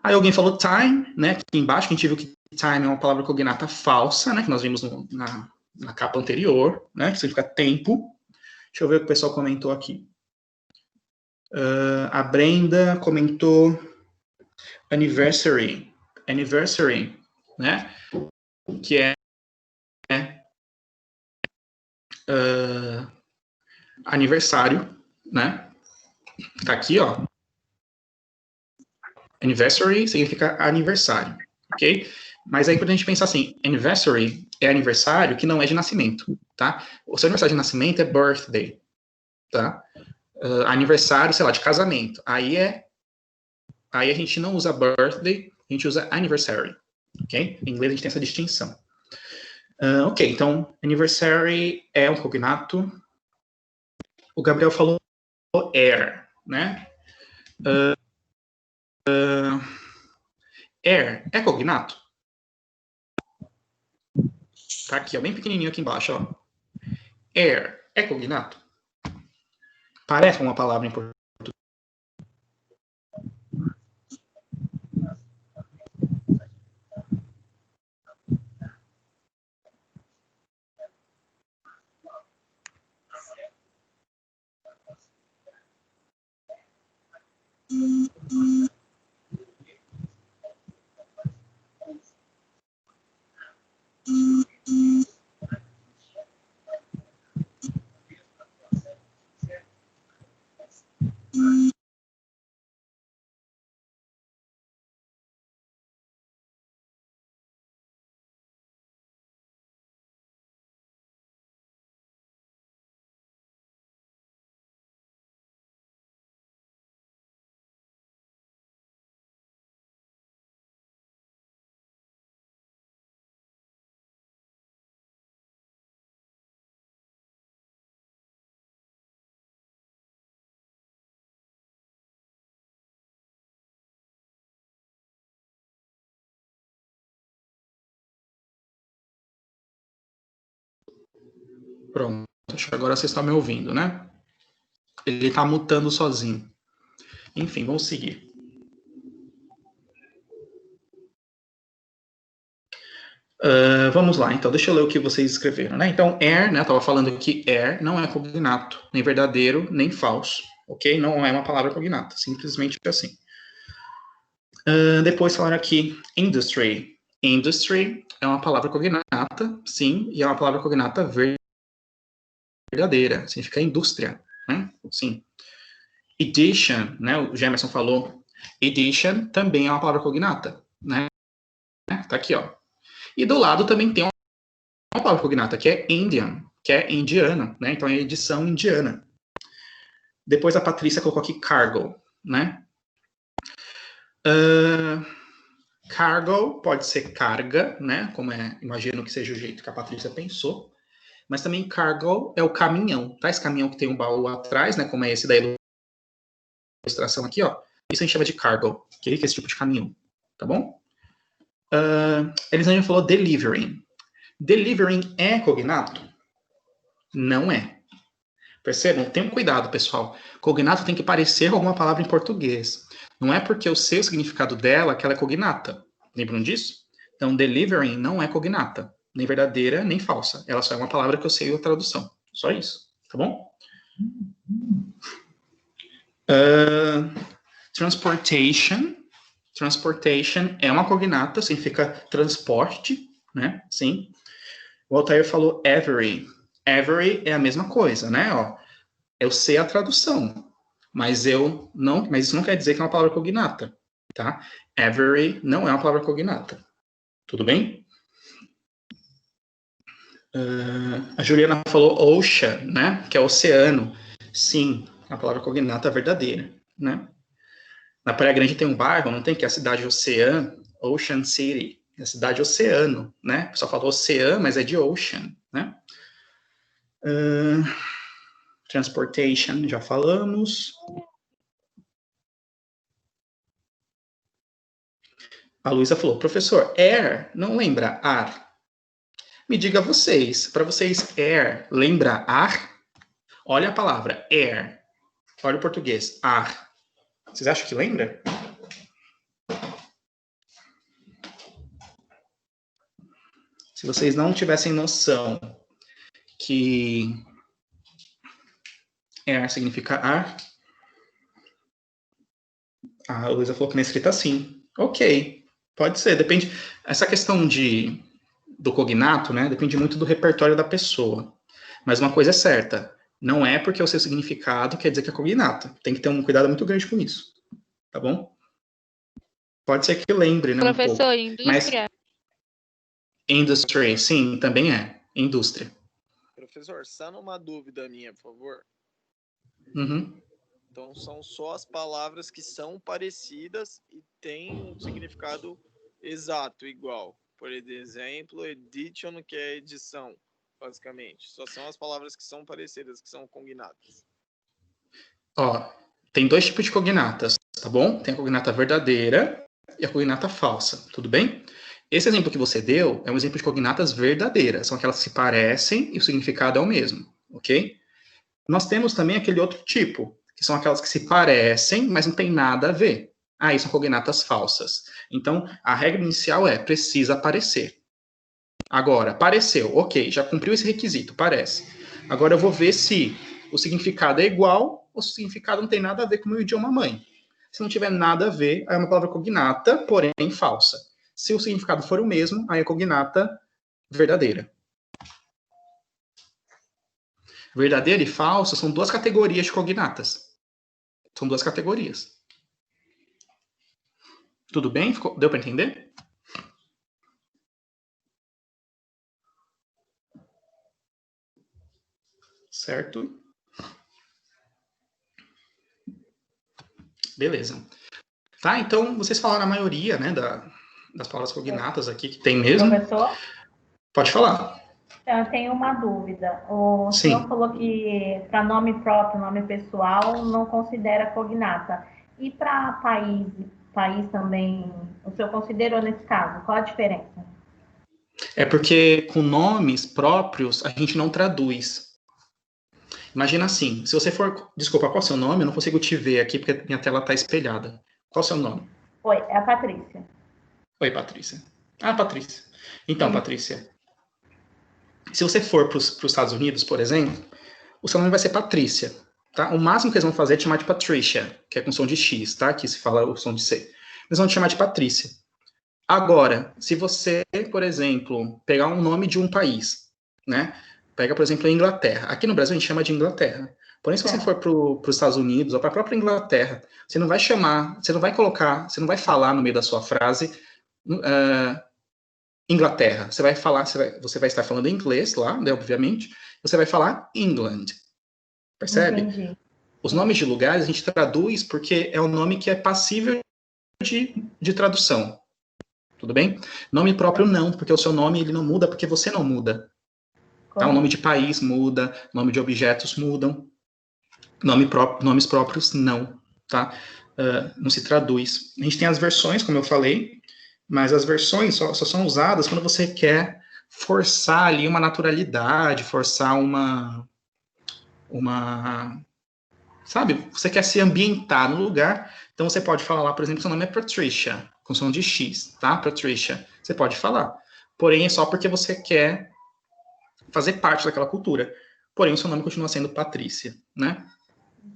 Aí alguém falou time, né? Aqui embaixo a gente viu que time é uma palavra cognata falsa, né? Que nós vimos na capa anterior, né? Que significa tempo. Deixa eu ver o que o pessoal comentou aqui. A Brenda comentou anniversary, né? Que é aniversário, né? Tá aqui, ó. Anniversary significa aniversário, ok? Mas aí quando a gente pensa assim, anniversary é aniversário que não é de nascimento, tá? O seu aniversário de nascimento é birthday, tá? Aniversário, sei lá, de casamento. Aí a gente não usa birthday, a gente usa anniversary, ok? Em inglês a gente tem essa distinção. Ok, então, anniversary é um cognato. O Gabriel falou air, né? Air é cognato? Tá aqui, ó, bem pequenininho aqui embaixo, ó. Air é cognato? Parece uma palavra em português. Pronto, acho que agora vocês estão me ouvindo, né? Ele está mutando sozinho. Enfim, vamos seguir. Vamos lá, então, deixa eu ler o que vocês escreveram, né? Então, air, né, eu estava falando que air não é cognato, nem verdadeiro, nem falso, ok? Não é uma palavra cognata, simplesmente assim. Depois falaram aqui, industry. Industry é uma palavra cognata, sim, e é uma palavra cognata verdadeira, significa indústria, né? Sim. Edition, né, o Jamerson falou, edition também é uma palavra cognata, né? Tá aqui, ó. E do lado também tem uma palavra cognata, que é Indian, que é indiana, né? Então é edição indiana. Depois a Patrícia colocou aqui cargo, né? Cargo pode ser carga, né? Como imagino que seja o jeito que a Patrícia pensou. Mas também cargo é o caminhão, tá? Esse caminhão que tem um baú atrás, né? Como é esse da ilustração aqui, ó. Isso a gente chama de cargo, ok? Que é esse tipo de caminhão, tá bom? Elisângela falou delivering. Delivering é cognato? Não é. Percebam? Tenham cuidado, pessoal. Cognato tem que parecer alguma palavra em português. Não é porque eu sei o significado dela que ela é cognata. Lembram disso? Então, delivering não é cognata. Nem verdadeira, nem falsa. Ela só é uma palavra que eu sei a tradução. Só isso. Tá bom? Transportation Transportation é uma cognata, significa transporte, né? Sim. O Altair falou every. Every é a mesma coisa, né? Ó, eu sei a tradução, mas isso não quer dizer que é uma palavra cognata, tá? Every não é uma palavra cognata. Tudo bem? A Juliana falou ocean, né? Que é oceano. Sim, a palavra cognata é verdadeira, né? Na Praia Grande tem um bairro, não tem, que é a cidade Ocean, Ocean City, é a cidade Oceano, né? O pessoal fala Ocean, mas é de Ocean, né? Transportation, já falamos. A Luísa falou, professor, air não lembra ar? Me diga vocês, para vocês, air lembra ar? Olha a palavra, air. Olha o português, ar. Vocês acham que lembra? Se vocês não tivessem noção que air significa ar, a Luísa falou que na escrita sim. Ok, pode ser, depende. Essa questão do cognato, né, depende muito do repertório da pessoa. Mas uma coisa é certa, não é porque o seu significado quer dizer que é cognato. Tem que ter um cuidado muito grande com isso, tá bom? Pode ser que lembre, né, Professor, um pouco. indústria. Mas industry, sim, também é. Indústria. Professor, só uma dúvida minha, por favor. Uhum. Então, são só as palavras que são parecidas e têm um significado exato, igual. Por exemplo, edition, que é edição, basicamente. Só são as palavras que são parecidas, que são cognatas. Ó, tem dois tipos de cognatas, tá bom? Tem a cognata verdadeira e a cognata falsa, tudo bem? Esse exemplo que você deu é um exemplo de cognatas verdadeiras, são aquelas que se parecem e o significado é o mesmo, ok? Nós temos também aquele outro tipo, que são aquelas que se parecem, mas não tem nada a ver. Aí são cognatas falsas. Então, a regra inicial é, precisa parecer. Agora, pareceu, ok, já cumpriu esse requisito, parece. Agora eu vou ver se o significado é igual ou se o significado não tem nada a ver com o meu idioma mãe. Se não tiver nada a ver, aí é uma palavra cognata, porém falsa. Se o significado for o mesmo, aí é cognata verdadeira. Verdadeira e falsa são duas categorias de cognatas. São duas categorias. Tudo bem? Deu para entender? Certo? Beleza. Tá, então vocês falaram a maioria, né, das palavras cognatas aqui que tem mesmo. Professor, Pode falar. eu tenho uma dúvida. O Sim. senhor falou que para nome próprio, nome pessoal, não considera cognata. E para país também, o senhor considerou nesse caso? Qual a diferença? É porque com nomes próprios a gente não traduz. Imagina assim, se você for... Desculpa, qual é o seu nome? Eu não consigo te ver aqui porque minha tela está espelhada. Qual é o seu nome? Oi, é a Patrícia. Oi, Patrícia. Ah, Patrícia. Então, Patrícia, se você for para os Estados Unidos, por exemplo, o seu nome vai ser Patrícia, tá? O máximo que eles vão fazer é te chamar de Patricia, que é com som de X, tá? Aqui se fala o som de C. Eles vão te chamar de Patrícia. Agora, se você, por exemplo, pegar um nome de um país, né? Pega, por exemplo, a Inglaterra. Aqui no Brasil a gente chama de Inglaterra. Porém, se você for para os Estados Unidos ou para a própria Inglaterra, você não vai chamar, você não vai colocar, você não vai falar no meio da sua frase Inglaterra. Você vai falar, você vai estar falando inglês lá, né, obviamente. Você vai falar England. Percebe? Entendi. Os nomes de lugares a gente traduz porque é um nome que é passível de tradução. Tudo bem? Nome próprio não, porque o seu nome ele não muda porque você não muda. Tá? O nome de país muda, nome de objetos mudam, nomes próprios não, tá? Não se traduz. A gente tem as versões, como eu falei, mas as versões só são usadas quando você quer forçar ali uma naturalidade, forçar sabe? Você quer se ambientar no lugar, então você pode falar lá, por exemplo, seu nome é Patricia, com som de X, tá? Patricia. Você pode falar. Porém, é só porque você quer fazer parte daquela cultura. Porém, o seu nome continua sendo Patrícia, né?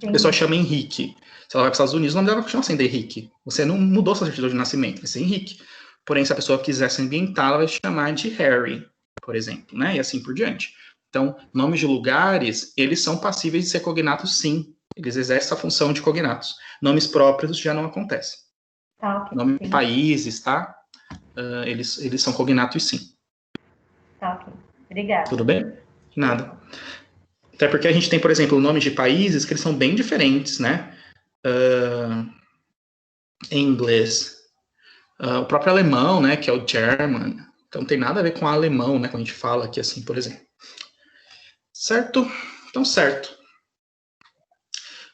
A pessoa chama Henrique. Se ela vai para os Estados Unidos, o nome dela vai continuar sendo Henrique. Você não mudou sua certidão de nascimento, vai ser Henrique. Porém, se a pessoa quiser se ambientar, ela vai chamar de Harry, por exemplo, né? E assim por diante. Então, nomes de lugares, eles são passíveis de ser cognatos, sim. Eles exercem essa função de cognatos. Nomes próprios já não acontecem. Tá, ok. Nome de países, tá? Eles são cognatos, sim. Tá, ok. Obrigada. Tudo bem? Nada. Até porque a gente tem, por exemplo, nomes de países que eles são bem diferentes, né? Em inglês. O próprio alemão, né? Que é o German. Então, não tem nada a ver com alemão, né? Quando a gente fala aqui assim, por exemplo. Certo? Então, certo.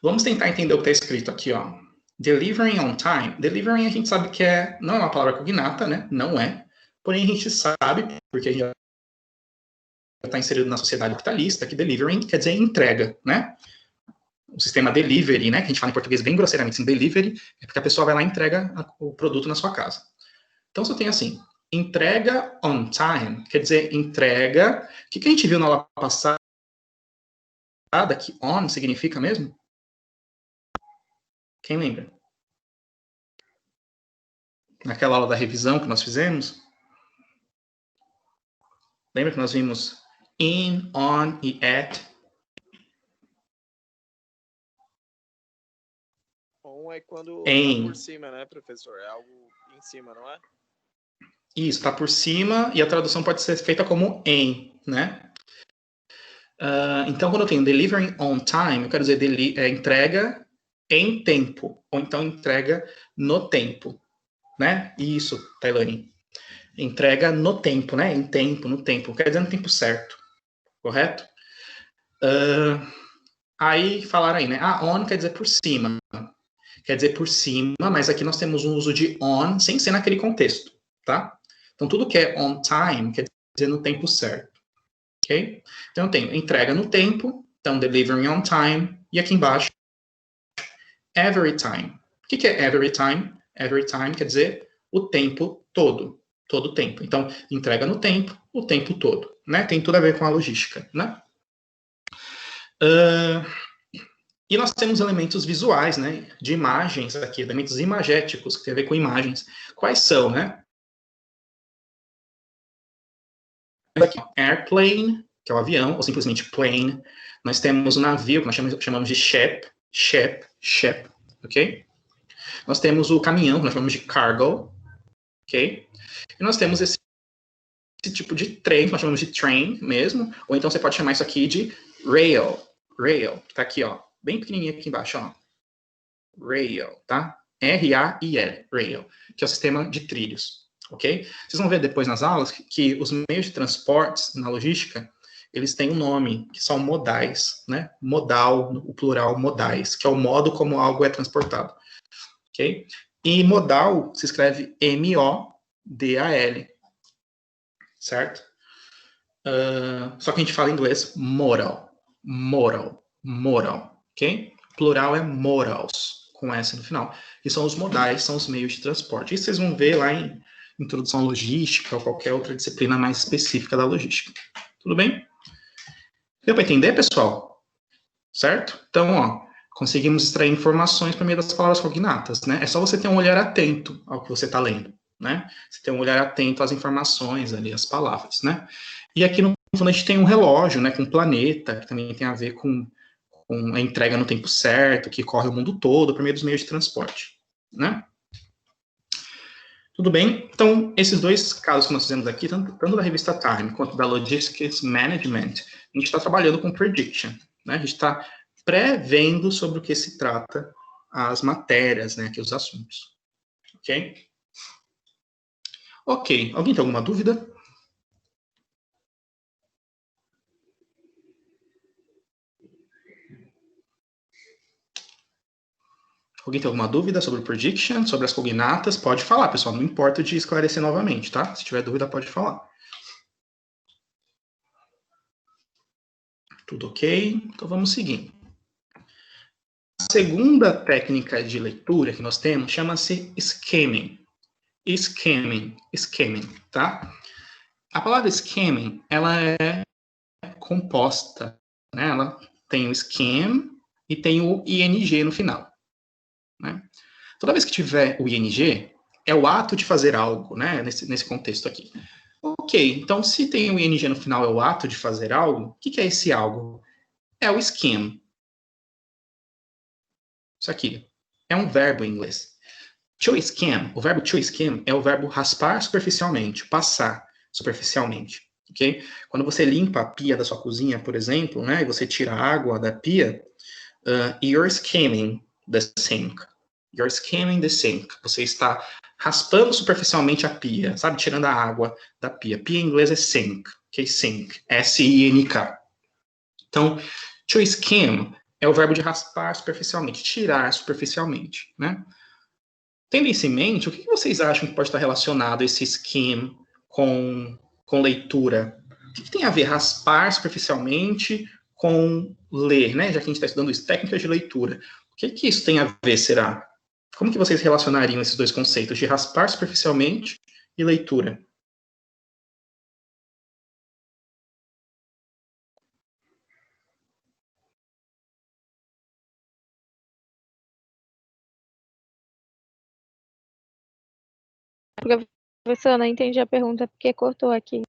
Vamos tentar entender o que está escrito aqui, ó. Delivering on time. Delivering a gente sabe que não é uma palavra cognata, né? Não é. Porém, a gente sabe, porque a gente já está inserido na sociedade capitalista, que delivering quer dizer entrega, né? O sistema delivery, né? Que a gente fala em português bem grosseiramente, assim, delivery, é porque a pessoa vai lá e entrega o produto na sua casa. Então, se eu tenho assim, entrega on time, quer dizer entrega. O que a gente viu na aula passada, que on significa mesmo? Quem lembra? Naquela aula da revisão que nós fizemos? Lembra que nós vimos in, on e at? On é quando Em. tá por cima, né, professor? É algo em cima, não é? Isso, está por cima, e a tradução pode ser feita como em, né? Então, quando eu tenho delivering on time, eu quero dizer entrega em tempo, ou então entrega no tempo, né? Isso, Tailane. Entrega no tempo, né? Em tempo, no tempo. Quer dizer no tempo certo, correto? Aí falaram aí, né? On quer dizer por cima. Quer dizer por cima, mas aqui nós temos um uso de on sem ser naquele contexto, tá? Então, tudo que é on time quer dizer no tempo certo, ok? Então, eu tenho entrega no tempo, então, delivering on time, e aqui embaixo, every time. O que é every time? Every time quer dizer o tempo todo, todo o tempo. Então, entrega no tempo, o tempo todo, né? Tem tudo a ver com a logística, né? E nós temos elementos visuais, né? De imagens aqui, elementos imagéticos, que tem a ver com imagens. Quais são, né? Aqui, airplane, que é o avião, ou simplesmente plane. Nós temos o navio, que nós chamamos de ship, ok? Nós temos o caminhão, que nós chamamos de cargo, ok? E nós temos esse tipo de trem, que nós chamamos de train mesmo, ou então você pode chamar isso aqui de rail, que tá aqui, ó, bem pequenininho aqui embaixo, ó. Rail, tá? R-A-I-L, rail, que é o sistema de trilhos. Ok? Vocês vão ver depois nas aulas que os meios de transportes na logística, eles têm um nome, que são modais, né? Modal, o plural modais, que é o modo como algo é transportado. Ok? E modal se escreve M-O-D-A-L. Certo? Só que a gente fala em inglês modal. Ok? Plural é modals, com S no final. E são os modais, são os meios de transporte. Isso vocês vão ver lá em introdução à logística ou qualquer outra disciplina mais específica da logística. Tudo bem? Deu para entender, pessoal? Certo? Então, ó, conseguimos extrair informações por meio das palavras cognatas, né? É só você ter um olhar atento ao que você está lendo, né? Você ter um olhar atento às informações ali, às palavras, né? E aqui no fundo a gente tem um relógio, né? Com um planeta, que também tem a ver com a entrega no tempo certo, que corre o mundo todo por meio dos meios de transporte, né? Tudo bem? Então, esses dois casos que nós fizemos aqui, tanto da revista Time quanto da Logistics Management, a gente está trabalhando com prediction, né? A gente está prevendo sobre o que se trata as matérias, né? Aqui os assuntos. Ok? Ok. Alguém tem alguma dúvida? Alguém tem alguma dúvida sobre o prediction, sobre as cognatas? Pode falar, pessoal. Não importa de esclarecer novamente, tá? Se tiver dúvida, pode falar. Tudo ok? Então vamos seguir. A segunda técnica de leitura que nós temos chama-se skimming. Skimming, tá? A palavra skimming, ela é composta, né? Ela tem o skim e tem o ing no final, né? Toda vez que tiver o ing, é o ato de fazer algo, né? Nesse contexto aqui. Ok, então se tem o ing no final, é o ato de fazer algo, o que é esse algo? É o skim. Isso aqui é um verbo em inglês. To skim, o verbo to skim é o verbo raspar superficialmente, passar superficialmente, ok? Quando você limpa a pia da sua cozinha, por exemplo, né, e você tira a água da pia, you're skimming the sink. You're skimming the sink. Você está raspando superficialmente a pia, sabe? Tirando a água da pia. Pia em inglês é sink, ok? Sink, S-I-N-K. Então, to skim é o verbo de raspar superficialmente, tirar superficialmente, né? Tendo isso em mente, o que vocês acham que pode estar relacionado esse skim com leitura? O que tem a ver raspar superficialmente com ler, né? Já que a gente está estudando isso, técnicas de leitura. O que isso tem a ver, será? Como que vocês relacionariam esses dois conceitos de raspar superficialmente e leitura? Professor, não entendi a pergunta porque cortou aqui.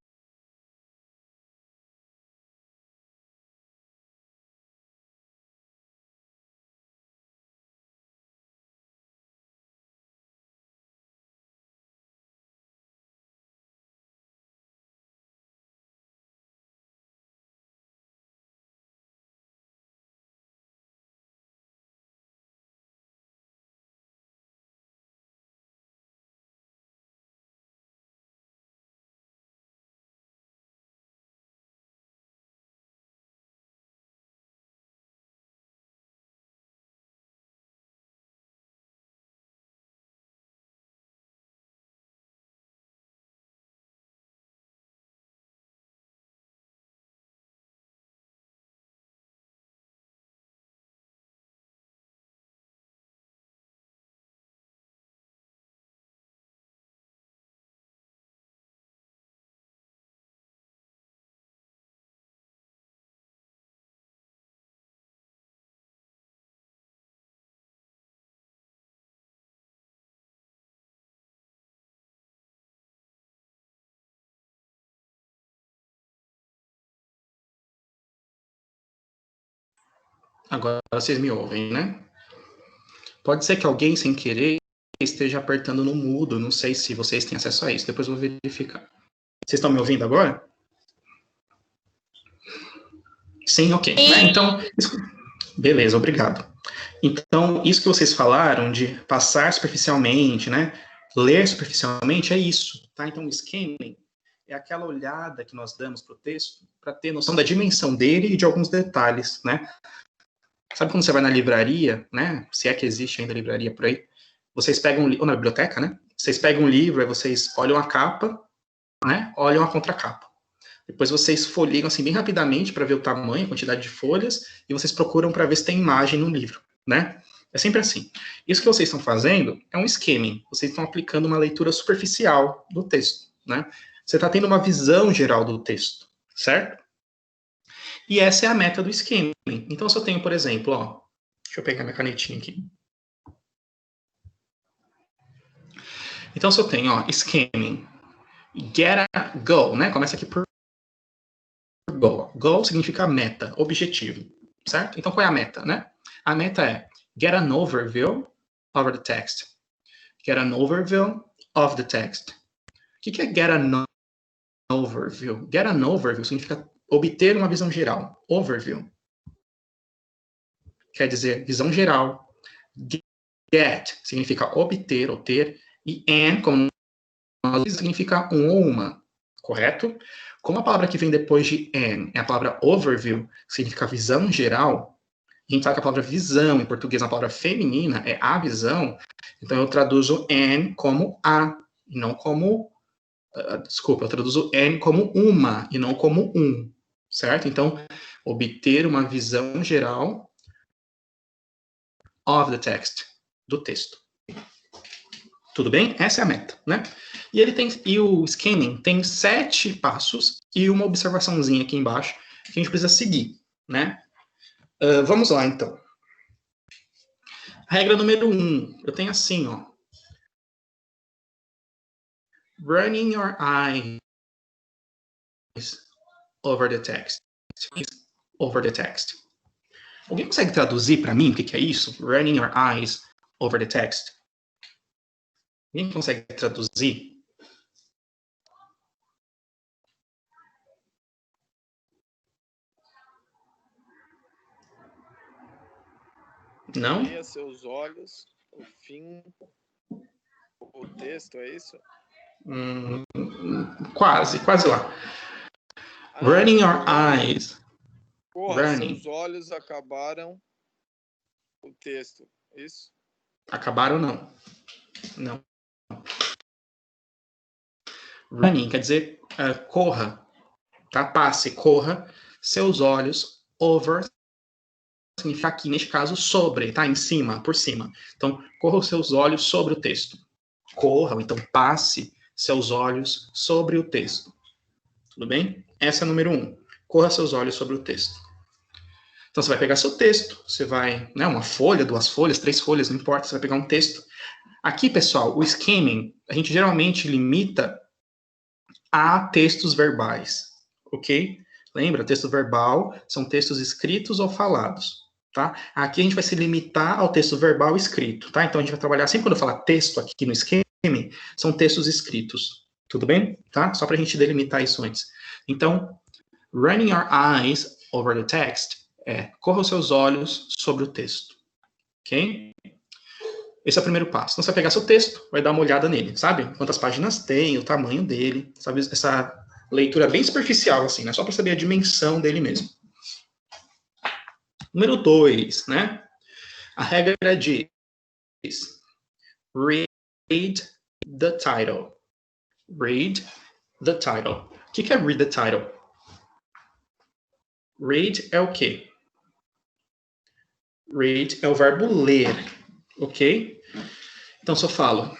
Agora vocês me ouvem, né? Pode ser que alguém, sem querer, esteja apertando no mudo. Não sei se vocês têm acesso a isso. Depois eu vou verificar. Vocês estão me ouvindo agora? Sim, ok. Né? Então, beleza, obrigado. Então, isso que vocês falaram de passar superficialmente, né? Ler superficialmente, é isso, tá? Então, o skimming é aquela olhada que nós damos para o texto para ter noção da dimensão dele e de alguns detalhes, né? Sabe quando você vai na livraria, né? Se é que existe ainda livraria por aí, vocês pegam ou na biblioteca, né? Vocês pegam um livro, aí vocês olham a capa, né? Olham a contracapa. Depois vocês folheiam assim bem rapidamente para ver o tamanho, a quantidade de folhas, e vocês procuram para ver se tem imagem no livro, né? É sempre assim. Isso que vocês estão fazendo é um skimming. Vocês estão aplicando uma leitura superficial do texto, né? Você está tendo uma visão geral do texto, certo? E essa é a meta do skimming. Então, se eu tenho, por exemplo, ó, deixa eu pegar minha canetinha aqui. Então, se eu tenho, ó, skimming, get a goal, né? Começa aqui por goal. Goal significa meta, objetivo, certo? Então, qual é a meta, né? A meta é get an overview of the text. Get an overview of the text. O que é get an overview? Get an overview significa obter uma visão geral. Overview quer dizer visão geral. Get significa obter ou ter. E an, como nós dizemos, significa um ou uma. Correto? Como a palavra que vem depois de an é a palavra overview, que significa visão geral, a gente sabe que a palavra visão, em português, a palavra feminina é a visão, então eu traduzo an como a, e não como... desculpa, eu traduzo an como uma, e não como um. Certo? Então, obter uma visão geral of the text, do texto. Tudo bem? Essa é a meta, né? E o skimming tem 7 passos e uma observaçãozinha aqui embaixo que a gente precisa seguir, né? Vamos lá, então. Regra número 1, eu tenho assim, ó. Running your eyes over the text. Over the text. Alguém consegue traduzir para mim o que é isso? Running your eyes over the text. Alguém consegue traduzir? Não? Leia seus olhos, o fim, o texto, é isso? Quase lá. Running your eyes. Porra, Running. seus olhos acabaram o texto, isso? Acabaram não. Não. Running quer dizer corra, tá? Passe, corra, seus olhos over significa aqui, neste caso, sobre, tá? Em cima, por cima. Então, corra os seus olhos sobre o texto. Corra, ou então passe seus olhos sobre o texto. Tudo bem? Essa é a número 1. Corra seus olhos sobre o texto. Então, você vai pegar seu texto, você vai, né, uma folha, 2 folhas, 3 folhas, não importa, você vai pegar um texto. Aqui, pessoal, o skimming, a gente geralmente limita a textos verbais, ok? Lembra, texto verbal são textos escritos ou falados, tá? Aqui a gente vai se limitar ao texto verbal escrito, tá? Então a gente vai trabalhar, sempre quando eu falar texto aqui no skimming, são textos escritos, tudo bem? Tá? Só pra gente delimitar isso antes. Então, running your eyes over the text corra os seus olhos sobre o texto, ok? Esse é o primeiro passo. Então, você vai pegar seu texto, vai dar uma olhada nele, sabe? Quantas páginas tem, o tamanho dele, sabe? Essa leitura bem superficial, assim, né? Só para saber a dimensão dele mesmo. Número 2, né? A regra diz: read the title. Read the title. O que é read the title? Read é o quê? Read é o verbo ler, ok? Então, se eu falo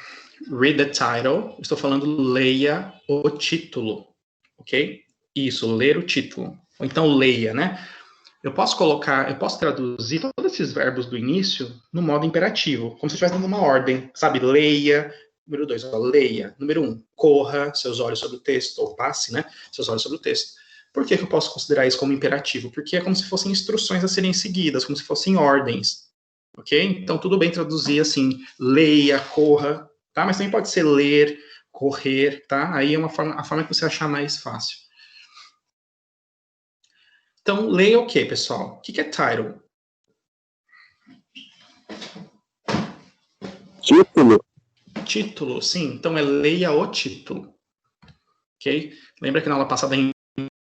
read the title, estou falando leia o título, ok? Isso, ler o título. Ou então leia, né? Eu posso traduzir todos esses verbos do início no modo imperativo, como se estivesse dando uma ordem, sabe? Leia, número 2, leia. Número 1, corra seus olhos sobre o texto, ou passe, né? Seus olhos sobre o texto. Por que eu posso considerar isso como imperativo? Porque é como se fossem instruções a serem seguidas, como se fossem ordens. Ok? Então, tudo bem traduzir assim, leia, corra, tá? Mas também pode ser ler, correr, tá? Aí é a forma que você achar mais fácil. Então, leia o quê, pessoal? O que é title? Título. Título, sim. Então, é leia o título. Ok? Lembra que na aula passada a gente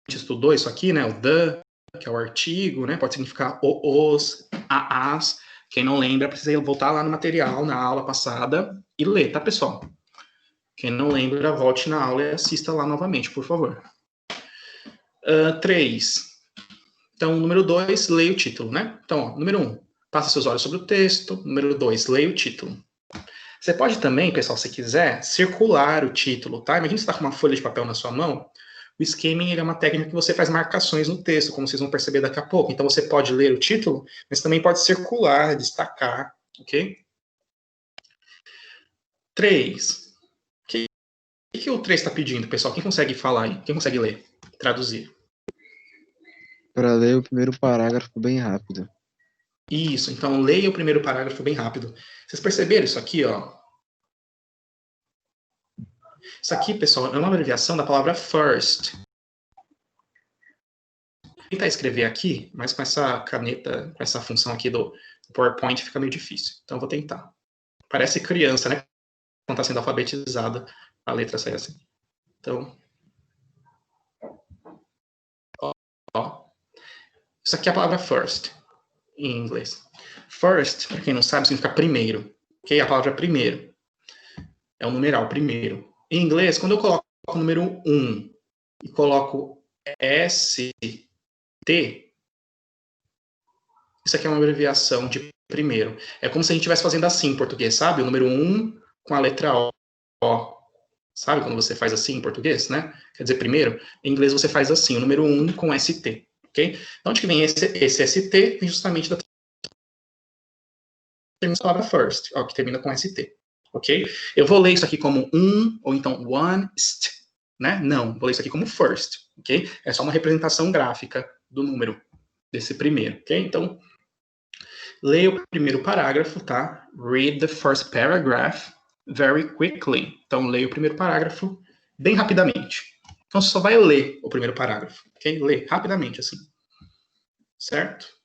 estudou isso aqui, né? O the, que é o artigo, né? Pode significar os, as. Quem não lembra, precisa voltar lá no material, na aula passada, e ler, tá, pessoal? Quem não lembra, volte na aula e assista lá novamente, por favor. 3. Então, número 2, leia o título, né? Então, ó, número 1, passa seus olhos sobre o texto. Número 2, leia o título. Você pode também, pessoal, se quiser, circular o título, tá? Imagina você está com uma folha de papel na sua mão. O skimming ele é uma técnica que você faz marcações no texto, como vocês vão perceber daqui a pouco. Então, você pode ler o título, mas também pode circular, destacar, ok? 3. O que o 3 está pedindo, pessoal? Quem consegue falar aí? Quem consegue ler? Traduzir. Para ler o primeiro parágrafo bem rápido. Isso, então leia o primeiro parágrafo bem rápido. Vocês perceberam isso aqui, ó? Isso aqui, pessoal, é uma abreviação da palavra first. Vou tentar escrever aqui, mas com essa caneta, com essa função aqui do PowerPoint fica meio difícil. Então eu vou tentar. Parece criança, né? Quando está sendo alfabetizada, a letra sai assim. Então, ó. Isso aqui é a palavra first, em inglês. First, para quem não sabe, significa primeiro. Ok? A palavra primeiro. É o numeral, primeiro. Em inglês, quando eu coloco o número 1 e coloco ST, isso aqui é uma abreviação de primeiro. É como se a gente estivesse fazendo assim em português, sabe? O número 1 com a letra O. Sabe quando você faz assim em português, né? Quer dizer, primeiro. Em inglês você faz assim, o número 1 com ST. Ok? De onde que vem esse ST? Vem justamente da termina a palavra first, ó, que termina com ST, ok? Eu vou ler isso aqui como ou então one, né? Não, vou ler isso aqui como first, ok? É só uma representação gráfica do número desse primeiro, ok? Então, leia o primeiro parágrafo, tá? Read the first paragraph very quickly. Então, leia o primeiro parágrafo bem rapidamente. Então, você só vai ler o primeiro parágrafo, ok? Lê rapidamente, assim. Certo?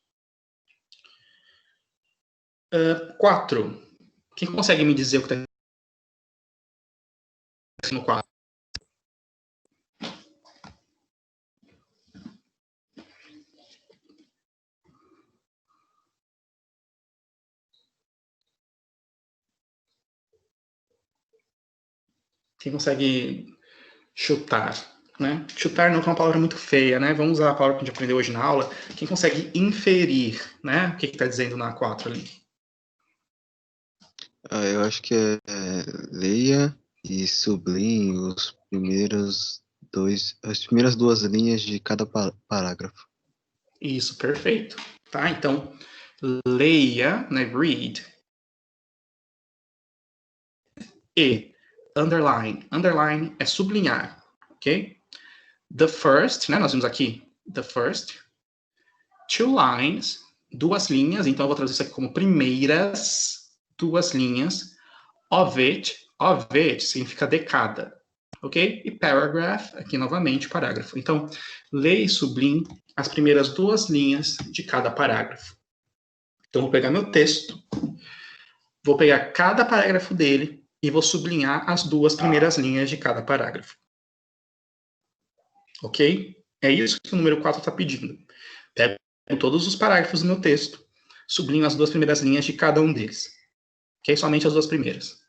4. Quem consegue me dizer o que está no 4? Quem consegue chutar, né? Chutar não é uma palavra muito feia, né? Vamos usar a palavra que a gente aprendeu hoje na aula. Quem consegue inferir, né? O que está dizendo na 4 ali? Eu acho que leia e sublinhe as primeiras duas linhas de cada parágrafo. Isso, perfeito. Tá? Então, leia, né? Read. E underline. Underline é sublinhar, ok? The first, né? Nós vimos aqui the first. 2 lines, 2 linhas. Então, eu vou traduzir isso aqui como primeiras 2 linhas. Of it significa de cada, ok? E paragraph, aqui novamente, parágrafo. Então, leia e sublinhe as primeiras 2 linhas de cada parágrafo. Então, vou pegar meu texto, vou pegar cada parágrafo dele e vou sublinhar as 2 primeiras linhas de cada parágrafo. Ok? É isso que o número 4 está pedindo. Pego todos os parágrafos do meu texto, sublinho as 2 primeiras linhas de cada um deles. Ok? Somente as 2 primeiras.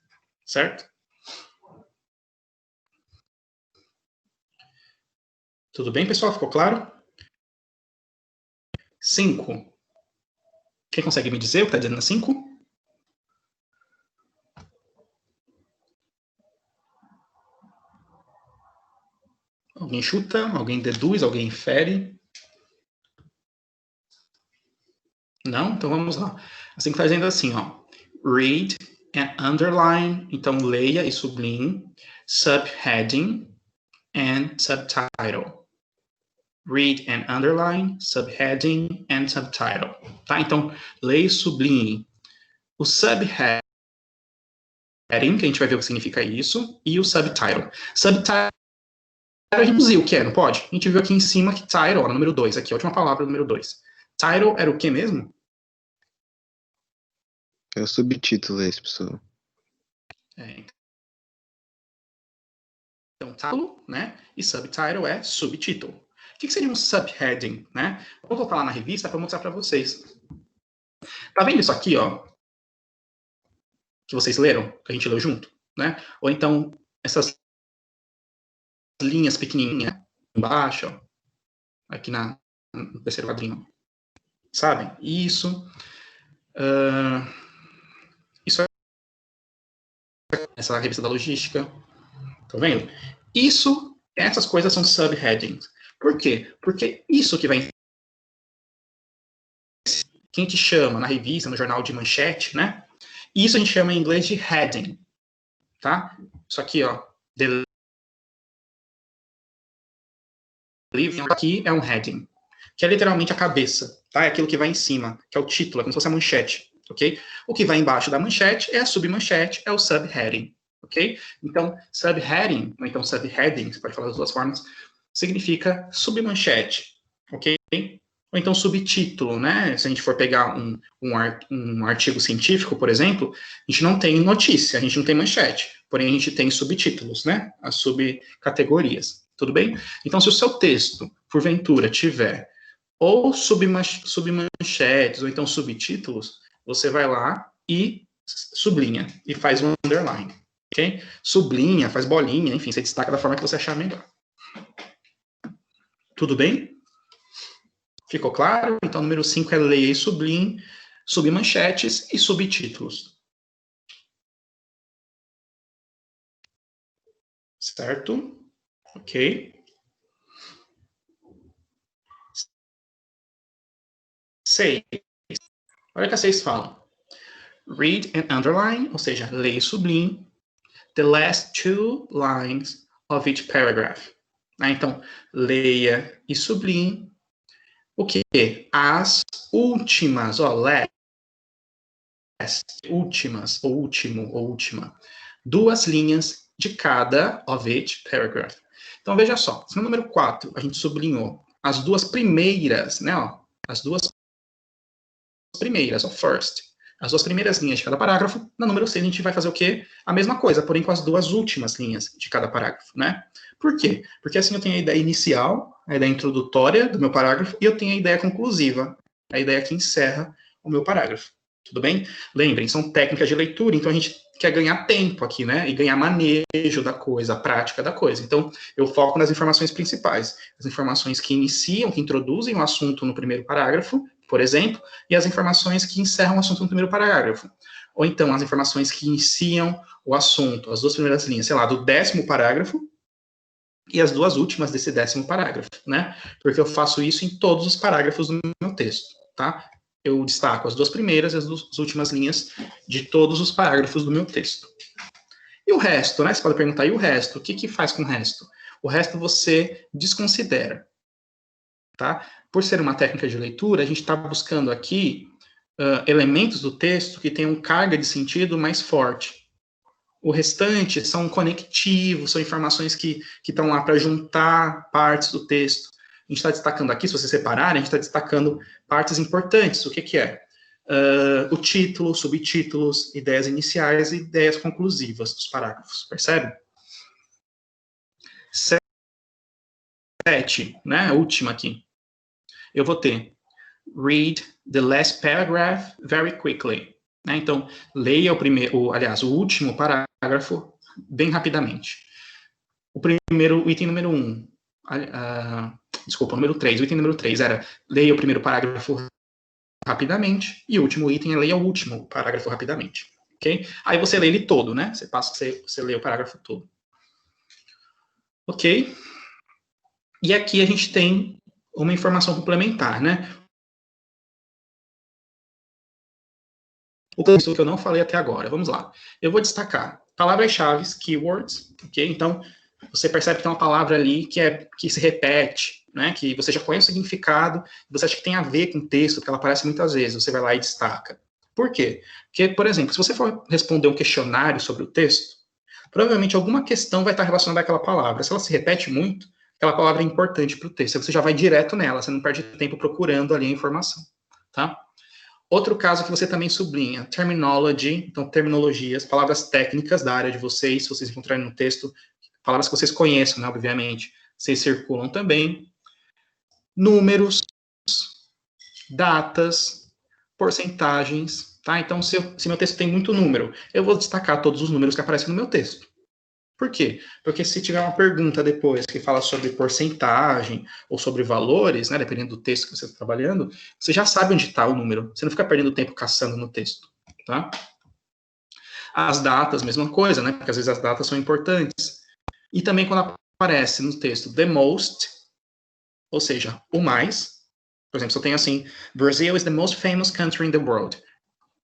Certo? Tudo bem, pessoal? Ficou claro? 5. Quem consegue me dizer o que está dizendo na 5? Alguém chuta? Alguém deduz? Alguém infere? Não? Então vamos lá. A 5 está dizendo assim, ó. Read and underline. Então leia e sublinhe. Subheading and subtitle. Read and underline, subheading and subtitle. Tá? Então, leia e sublinhe o subheading, que a gente vai ver o que significa isso, e o subtitle. Subtitle, a gente viu o que é, não pode? A gente viu aqui em cima que title, ó, número 2, aqui, a última palavra, número 2. Title era o que mesmo? É o subtítulo esse, pessoal. Então, título, né? E subtitle é subtítulo. O que seria um subheading, né? Eu vou voltar lá na revista para mostrar para vocês. Tá vendo isso aqui, ó? Que vocês leram, que a gente leu junto, né? Ou então, essas linhas pequenininhas embaixo, ó, aqui no terceiro quadrinho. Sabem? Isso. Isso é essa revista da logística. Tá vendo? Essas coisas são subheadings. Por quê? Porque isso que vai... que a gente chama na revista, no jornal de manchete, né? Isso a gente chama em inglês de heading. Tá? Isso aqui, ó. Aqui é um heading, que é literalmente a cabeça, tá? É aquilo que vai em cima, que é o título, é como se fosse a manchete, ok? O que vai embaixo da manchete é a submanchete, é o subheading, ok? Então, subheading, ou então subheading, você pode falar das duas formas, significa submanchete, ok? Ou então subtítulo, né? Se a gente for pegar um artigo científico, por exemplo, a gente não tem notícia, a gente não tem manchete, porém a gente tem subtítulos, né? As subcategorias. Tudo bem? Então, se o seu texto, porventura, tiver ou submanchetes, ou então subtítulos, você vai lá e sublinha, e faz um underline, ok? Sublinha, faz bolinha, enfim, você destaca da forma que você achar melhor. Tudo bem? Ficou claro? Então, número 5 é leia e sublinhe, submanchetes e subtítulos. Certo? Ok. 6. Olha o que a 6 fala. Read and underline, ou seja, leia e sublinhe. The last 2 lines of each paragraph. Então, leia e sublinhe. O quê? As últimas, last, últimas, ou último, ou última. 2 linhas de cada of each paragraph. Então, veja só. Se no número 4 a gente sublinhou as 2 primeiras, né, as 2 primeiras, first. As 2 primeiras linhas de cada parágrafo. No número 6 a gente vai fazer o quê? A mesma coisa, porém com as 2 últimas linhas de cada parágrafo, né? Por quê? Porque assim eu tenho a ideia inicial, a ideia introdutória do meu parágrafo, e eu tenho a ideia conclusiva, a ideia que encerra o meu parágrafo. Tudo bem? Lembrem, são técnicas de leitura, então a gente quer ganhar tempo aqui, né? E ganhar manejo da coisa, a prática da coisa. Então, eu foco nas informações principais. As informações que iniciam, que introduzem o assunto no primeiro parágrafo, por exemplo, e as informações que encerram o assunto no primeiro parágrafo. Ou então, as informações que iniciam o assunto, as 2 primeiras linhas, sei lá, do 10º parágrafo, e as 2 últimas desse 10º parágrafo, né? Porque eu faço isso em todos os parágrafos do meu texto, tá? Eu destaco as 2 primeiras e as 2 últimas linhas de todos os parágrafos do meu texto. E o resto, né? Você pode perguntar, e o resto? O que faz com o resto? O resto você desconsidera, tá? Por ser uma técnica de leitura, a gente está buscando aqui elementos do texto que tenham carga de sentido mais forte. O restante são conectivos, são informações que estão lá para juntar partes do texto. A gente está destacando aqui, se vocês separarem, a gente está destacando partes importantes. O que é? O título, subtítulos, ideias iniciais e ideias conclusivas dos parágrafos, percebe? 7, né? A última aqui. Eu vou ter read the last paragraph very quickly. Né? Então, leia o último parágrafo bem rapidamente. O item número 1, desculpa, número 3, o item número 3 era leia o primeiro parágrafo rapidamente, e o último item é leia o último parágrafo rapidamente. Ok? Aí você lê ele todo, né? Você lê o parágrafo todo. Ok? E aqui a gente tem uma informação complementar, né? O que eu não falei até agora. Vamos lá. Eu vou destacar palavras-chave, keywords, ok? Então, você percebe que tem uma palavra ali que se repete, né? Que você já conhece o significado, você acha que tem a ver com o texto, porque ela aparece muitas vezes, você vai lá e destaca. Por quê? Porque, por exemplo, se você for responder um questionário sobre o texto, provavelmente alguma questão vai estar relacionada àquela palavra. Se ela se repete muito, aquela palavra é importante para o texto. Você já vai direto nela, você não perde tempo procurando ali a informação, tá? Outro caso que você também sublinha, terminology, então terminologias, palavras técnicas da área de vocês, se vocês encontrarem no texto, palavras que vocês conheçam, né, obviamente, vocês circulam também. Números, datas, porcentagens, tá? Então, se meu texto tem muito número, eu vou destacar todos os números que aparecem no meu texto. Por quê? Porque se tiver uma pergunta depois que fala sobre porcentagem ou sobre valores, né, dependendo do texto que você está trabalhando, você já sabe onde está o número. Você não fica perdendo tempo caçando no texto, tá? As datas, mesma coisa, né? Porque às vezes as datas são importantes. E também quando aparece no texto the most, ou seja, o mais. Por exemplo, se eu tenho assim, Brazil is the most famous country in the world.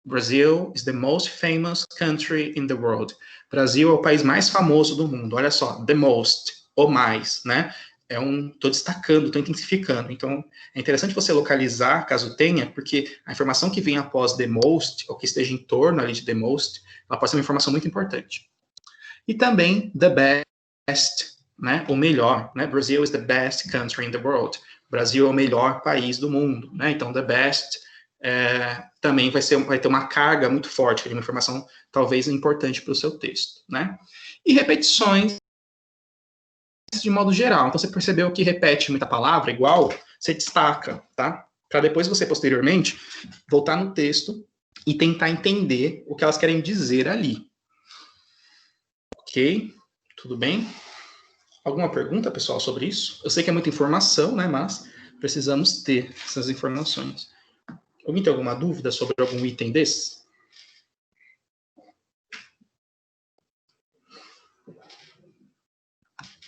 Brazil is the most famous country in the world. Brasil é o país mais famoso do mundo. Olha só, the most, o mais, né? Estou destacando, estou intensificando. Então, é interessante você localizar, caso tenha, porque a informação que vem após the most, ou que esteja em torno ali de the most, ela pode ser uma informação muito importante. E também the best, né? O melhor, né? Brazil is the best country in the world. Brasil é o melhor país do mundo, né? Então, the best também vai ter uma carga muito forte, de uma informação talvez importante para o seu texto, né? E repetições de modo geral. Então, você percebeu que repete muita palavra igual, você destaca, tá? Para depois você, posteriormente, voltar no texto e tentar entender o que elas querem dizer ali. Ok? Tudo bem? Alguma pergunta, pessoal, sobre isso? Eu sei que é muita informação, né? Mas precisamos ter essas informações. Alguém tem alguma dúvida sobre algum item desse?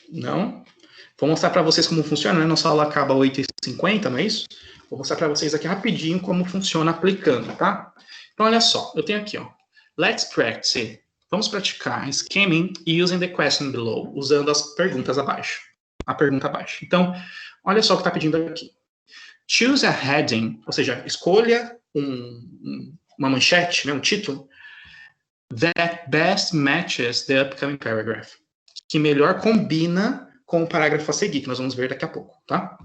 Não? Vou mostrar para vocês como funciona, né? Nossa aula acaba às 8h50, não é isso? Vou mostrar para vocês aqui rapidinho como funciona aplicando, tá? Então, Então, olha só, eu tenho aqui, ó. Let's practice. Vamos praticar scheming using the question below, usando as perguntas abaixo. A pergunta abaixo. Então, olha só o que está pedindo aqui. Choose a heading, ou seja, escolha uma manchete, né, um título, that best matches the upcoming paragraph, que melhor combina com o parágrafo a seguir, que nós vamos ver daqui a pouco, tá?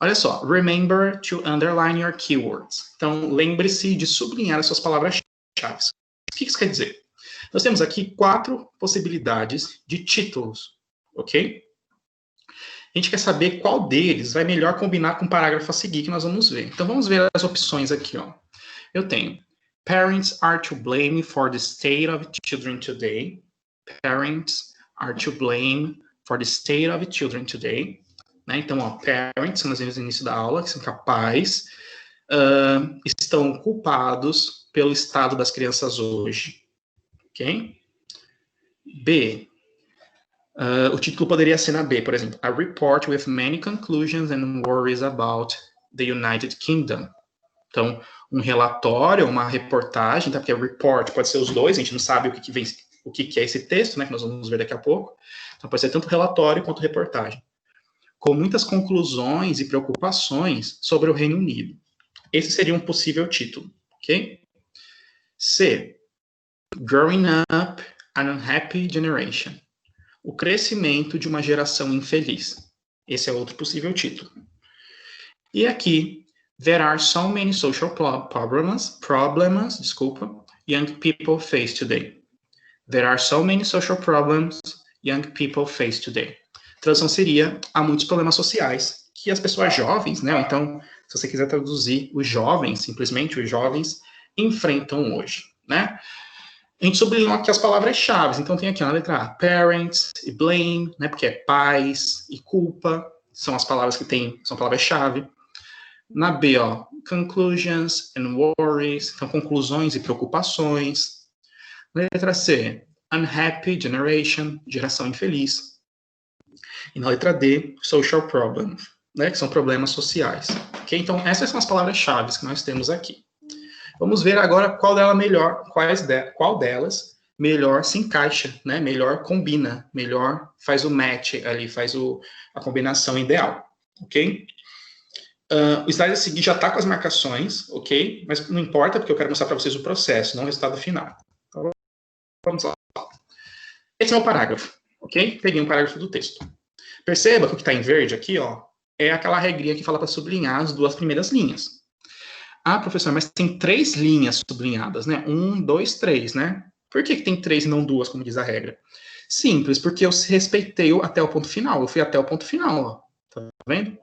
Olha só, remember to underline your keywords. Então, lembre-se de sublinhar as suas palavras-chave. O que isso quer dizer? Nós temos aqui 4 possibilidades de títulos, ok? A gente quer saber qual deles vai melhor combinar com o parágrafo a seguir, que nós vamos ver. Então, vamos ver as opções aqui, ó. Eu tenho, parents are to blame for the state of children today. Parents are to blame for the state of children today. Né? Então, ó, parents, que nós vimos no início da aula, que são pais, estão culpados pelo estado das crianças hoje. Ok? B. O título poderia ser na B, por exemplo. A report with many conclusions and worries about the United Kingdom. Então, um relatório, uma reportagem, tá? Porque report pode ser os dois, a gente não sabe o que é esse texto, né? Que nós vamos ver daqui a pouco. Então, pode ser tanto relatório quanto reportagem. Com muitas conclusões e preocupações sobre o Reino Unido. Esse seria um possível título, ok? C. Growing Up an Unhappy Generation. O crescimento de uma geração infeliz. Esse é outro possível título. E aqui, there are so many social problems, young people face today. There are so many social problems young people face today. A tradução seria, há muitos problemas sociais que as pessoas jovens, né? Então, se você quiser traduzir, os jovens, simplesmente os jovens, enfrentam hoje, né? A gente sublinhou aqui as palavras-chave. Então, tem aqui na letra A, parents e blame, né? Porque é pais e culpa, são as palavras que são palavras-chave. Na B, ó, conclusions and worries, então conclusões e preocupações. Letra C, unhappy generation, geração infeliz. E na letra D, social problems, né? Que são problemas sociais. Ok? Então, essas são as palavras-chave que nós temos aqui. Vamos ver agora qual delas melhor se encaixa, né? Melhor combina, melhor faz o match ali, faz a combinação ideal, ok? O slide a seguir já está com as marcações, ok? Mas não importa, porque eu quero mostrar para vocês o processo, não o resultado final. Então, vamos lá. Esse é o parágrafo, ok? Peguei um parágrafo do texto. Perceba que o que está em verde aqui, ó, é aquela regrinha que fala para sublinhar as 2 primeiras linhas. Ah, professor, mas tem 3 linhas sublinhadas, né? 1, 2, 3, né? Por que tem 3 e não 2, como diz a regra? Simples, porque eu respeitei até o ponto final. Eu fui até o ponto final, ó. Tá vendo?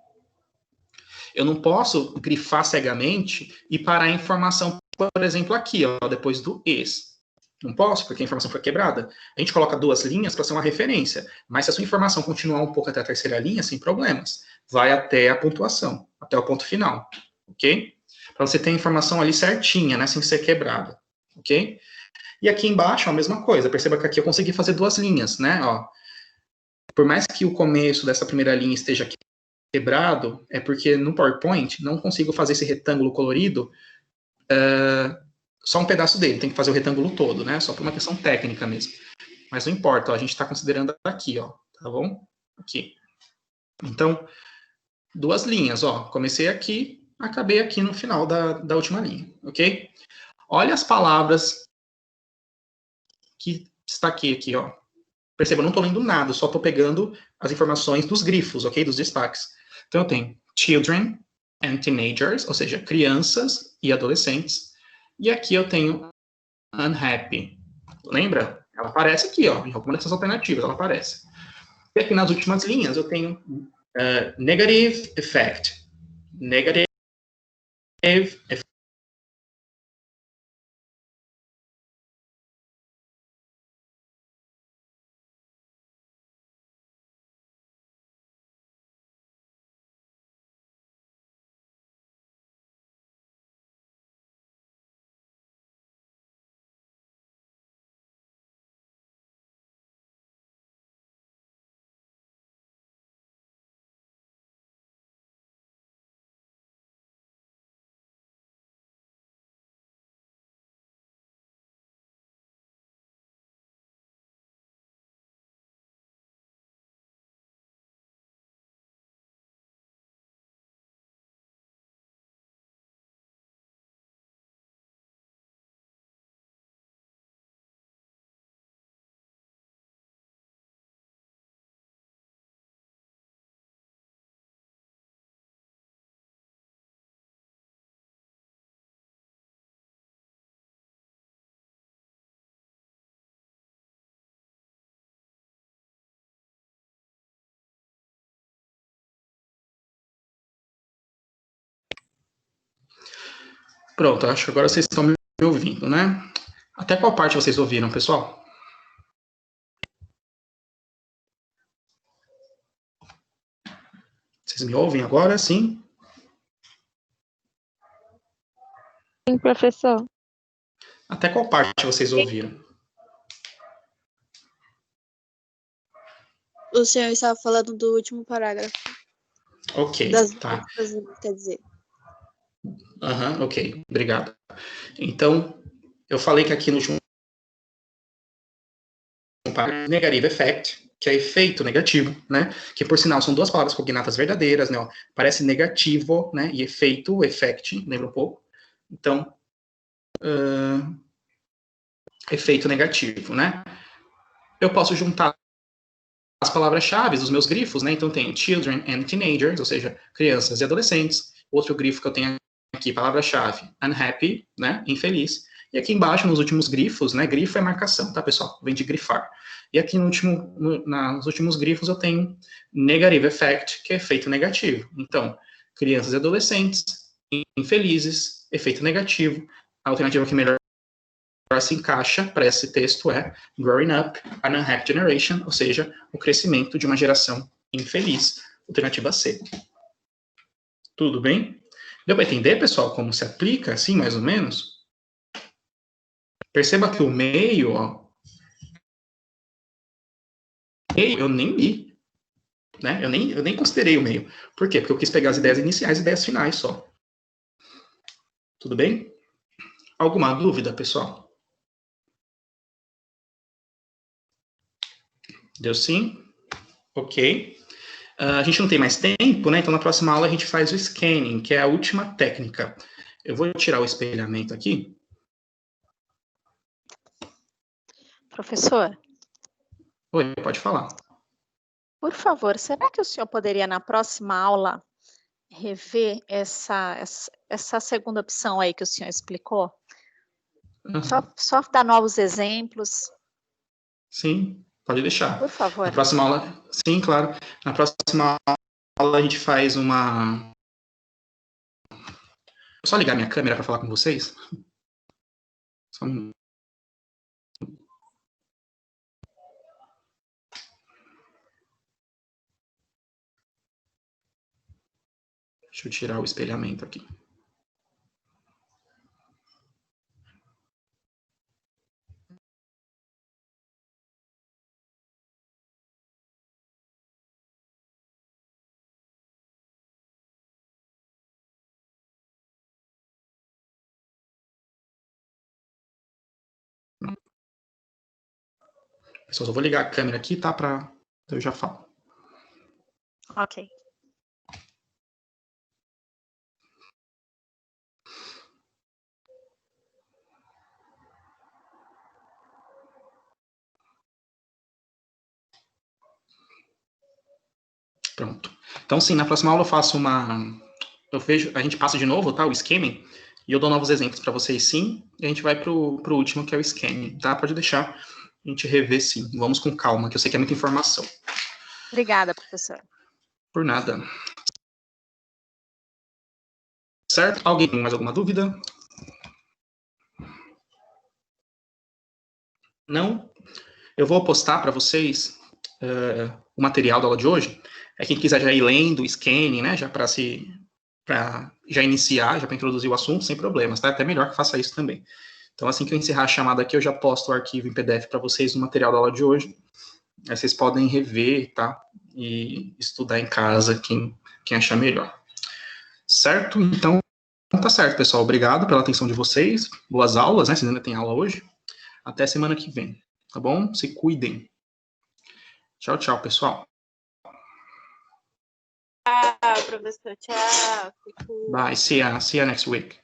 Eu não posso grifar cegamente e parar a informação, por exemplo, aqui, ó, depois do is. Não posso, porque a informação foi quebrada. A gente coloca 2 linhas para ser uma referência. Mas se a sua informação continuar um pouco até a 3ª linha, sem problemas. Vai até a pontuação, até o ponto final. Ok? Para você ter a informação ali certinha, né, sem ser quebrada, ok? E aqui embaixo, a mesma coisa. Perceba que aqui eu consegui fazer 2 linhas, né, ó. Por mais que o começo dessa primeira linha esteja quebrado, é porque no PowerPoint não consigo fazer esse retângulo colorido, só um pedaço dele, tem que fazer o retângulo todo, né, só por uma questão técnica mesmo. Mas não importa, ó, a gente está considerando aqui, ó, tá bom? Aqui. Então, 2 linhas, ó, comecei aqui, acabei aqui no final da última linha, ok? Olha as palavras que está aqui, ó. Perceba, eu não estou lendo nada, só estou pegando as informações dos grifos, ok? Dos destaques. Então, eu tenho children and teenagers, ou seja, crianças e adolescentes. E aqui eu tenho unhappy. Lembra? Ela aparece aqui, ó, em alguma dessas alternativas, ela aparece. E aqui nas últimas linhas eu tenho negative effect. Negative effect. Pronto, acho que agora vocês estão me ouvindo, né? Até qual parte vocês ouviram, pessoal? Vocês me ouvem agora, sim? Sim, professor. Até qual parte vocês ouviram? O senhor estava falando do último parágrafo. Ok, Das tá. quer dizer. Aham, ok, obrigado. Então, eu falei que aqui no último parágrafo, negative effect, que é efeito negativo, né? Que, por sinal, são duas palavras cognatas verdadeiras, né? Ó, parece negativo, né? E efeito, effect, lembra um pouco? Então, efeito negativo, né? Eu posso juntar as palavras-chave, os meus grifos, né? Então, tem children and teenagers, ou seja, crianças e adolescentes. Outro grifo que eu tenho aqui, palavra-chave, unhappy, né? Infeliz. E aqui embaixo, nos últimos grifos, né? Grifo é marcação, tá, pessoal? Vem de grifar. E aqui nos últimos grifos eu tenho negative effect, que é efeito negativo. Então, crianças e adolescentes, infelizes, efeito negativo. A alternativa que melhor se encaixa para esse texto é growing up an unhappy generation, ou seja, o crescimento de uma geração infeliz. Alternativa C. Tudo bem? Deu para entender, pessoal, como se aplica, assim, mais ou menos? Perceba que o meio, ó, eu nem li, né? Eu nem considerei o meio. Por quê? Porque eu quis pegar as ideias iniciais e ideias finais só. Tudo bem? Alguma dúvida, pessoal? Deu sim? Ok. A gente não tem mais tempo, né? Então, na próxima aula, a gente faz o scanning, que é a última técnica. Eu vou tirar o espelhamento aqui. Professor? Oi, pode falar. Por favor, será que o senhor poderia, na próxima aula, rever essa segunda opção aí que o senhor explicou? Só dar novos exemplos. Sim, pode deixar. Por favor. Na próxima aula, sim, claro. Na próxima aula a gente faz uma... Vou só ligar minha câmera para falar com vocês. Só um minuto. Deixa eu tirar o espelhamento aqui. Pessoal, eu vou ligar a câmera aqui, tá? Eu já falo. Ok. Pronto. Então, sim, na próxima aula eu faço a gente passa de novo, tá? O scamming. E eu dou novos exemplos para vocês, sim. E a gente vai pro último, que é o scamming, tá? Pode deixar a gente rever, sim. Vamos com calma, que eu sei que é muita informação. Obrigada, professor. Por nada. Certo? Alguém tem mais alguma dúvida? Não? Eu vou postar para vocês o material da aula de hoje. Quem quiser já ir lendo o scanning, né? Já para já iniciar, já para introduzir o assunto, sem problemas, tá? Até melhor que faça isso também. Então, assim que eu encerrar a chamada aqui, eu já posto o arquivo em PDF para vocês no material da aula de hoje. Aí vocês podem rever, tá? E estudar em casa, quem achar melhor. Certo? Então, tá certo, pessoal. Obrigado pela atenção de vocês. Boas aulas, né? Vocês ainda tem aula hoje. Até semana que vem, tá bom? Se cuidem. Tchau, tchau, pessoal. Tchau, professor. Tchau. Bye. See ya next week.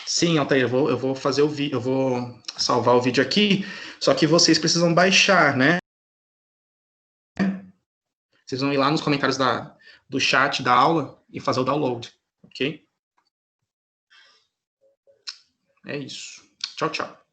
Sim, Altair, eu vou fazer o vídeo, eu vou salvar o vídeo aqui, só que vocês precisam baixar, né? Vocês vão ir lá nos comentários do chat da aula e fazer o download, ok? É isso. Tchau, tchau.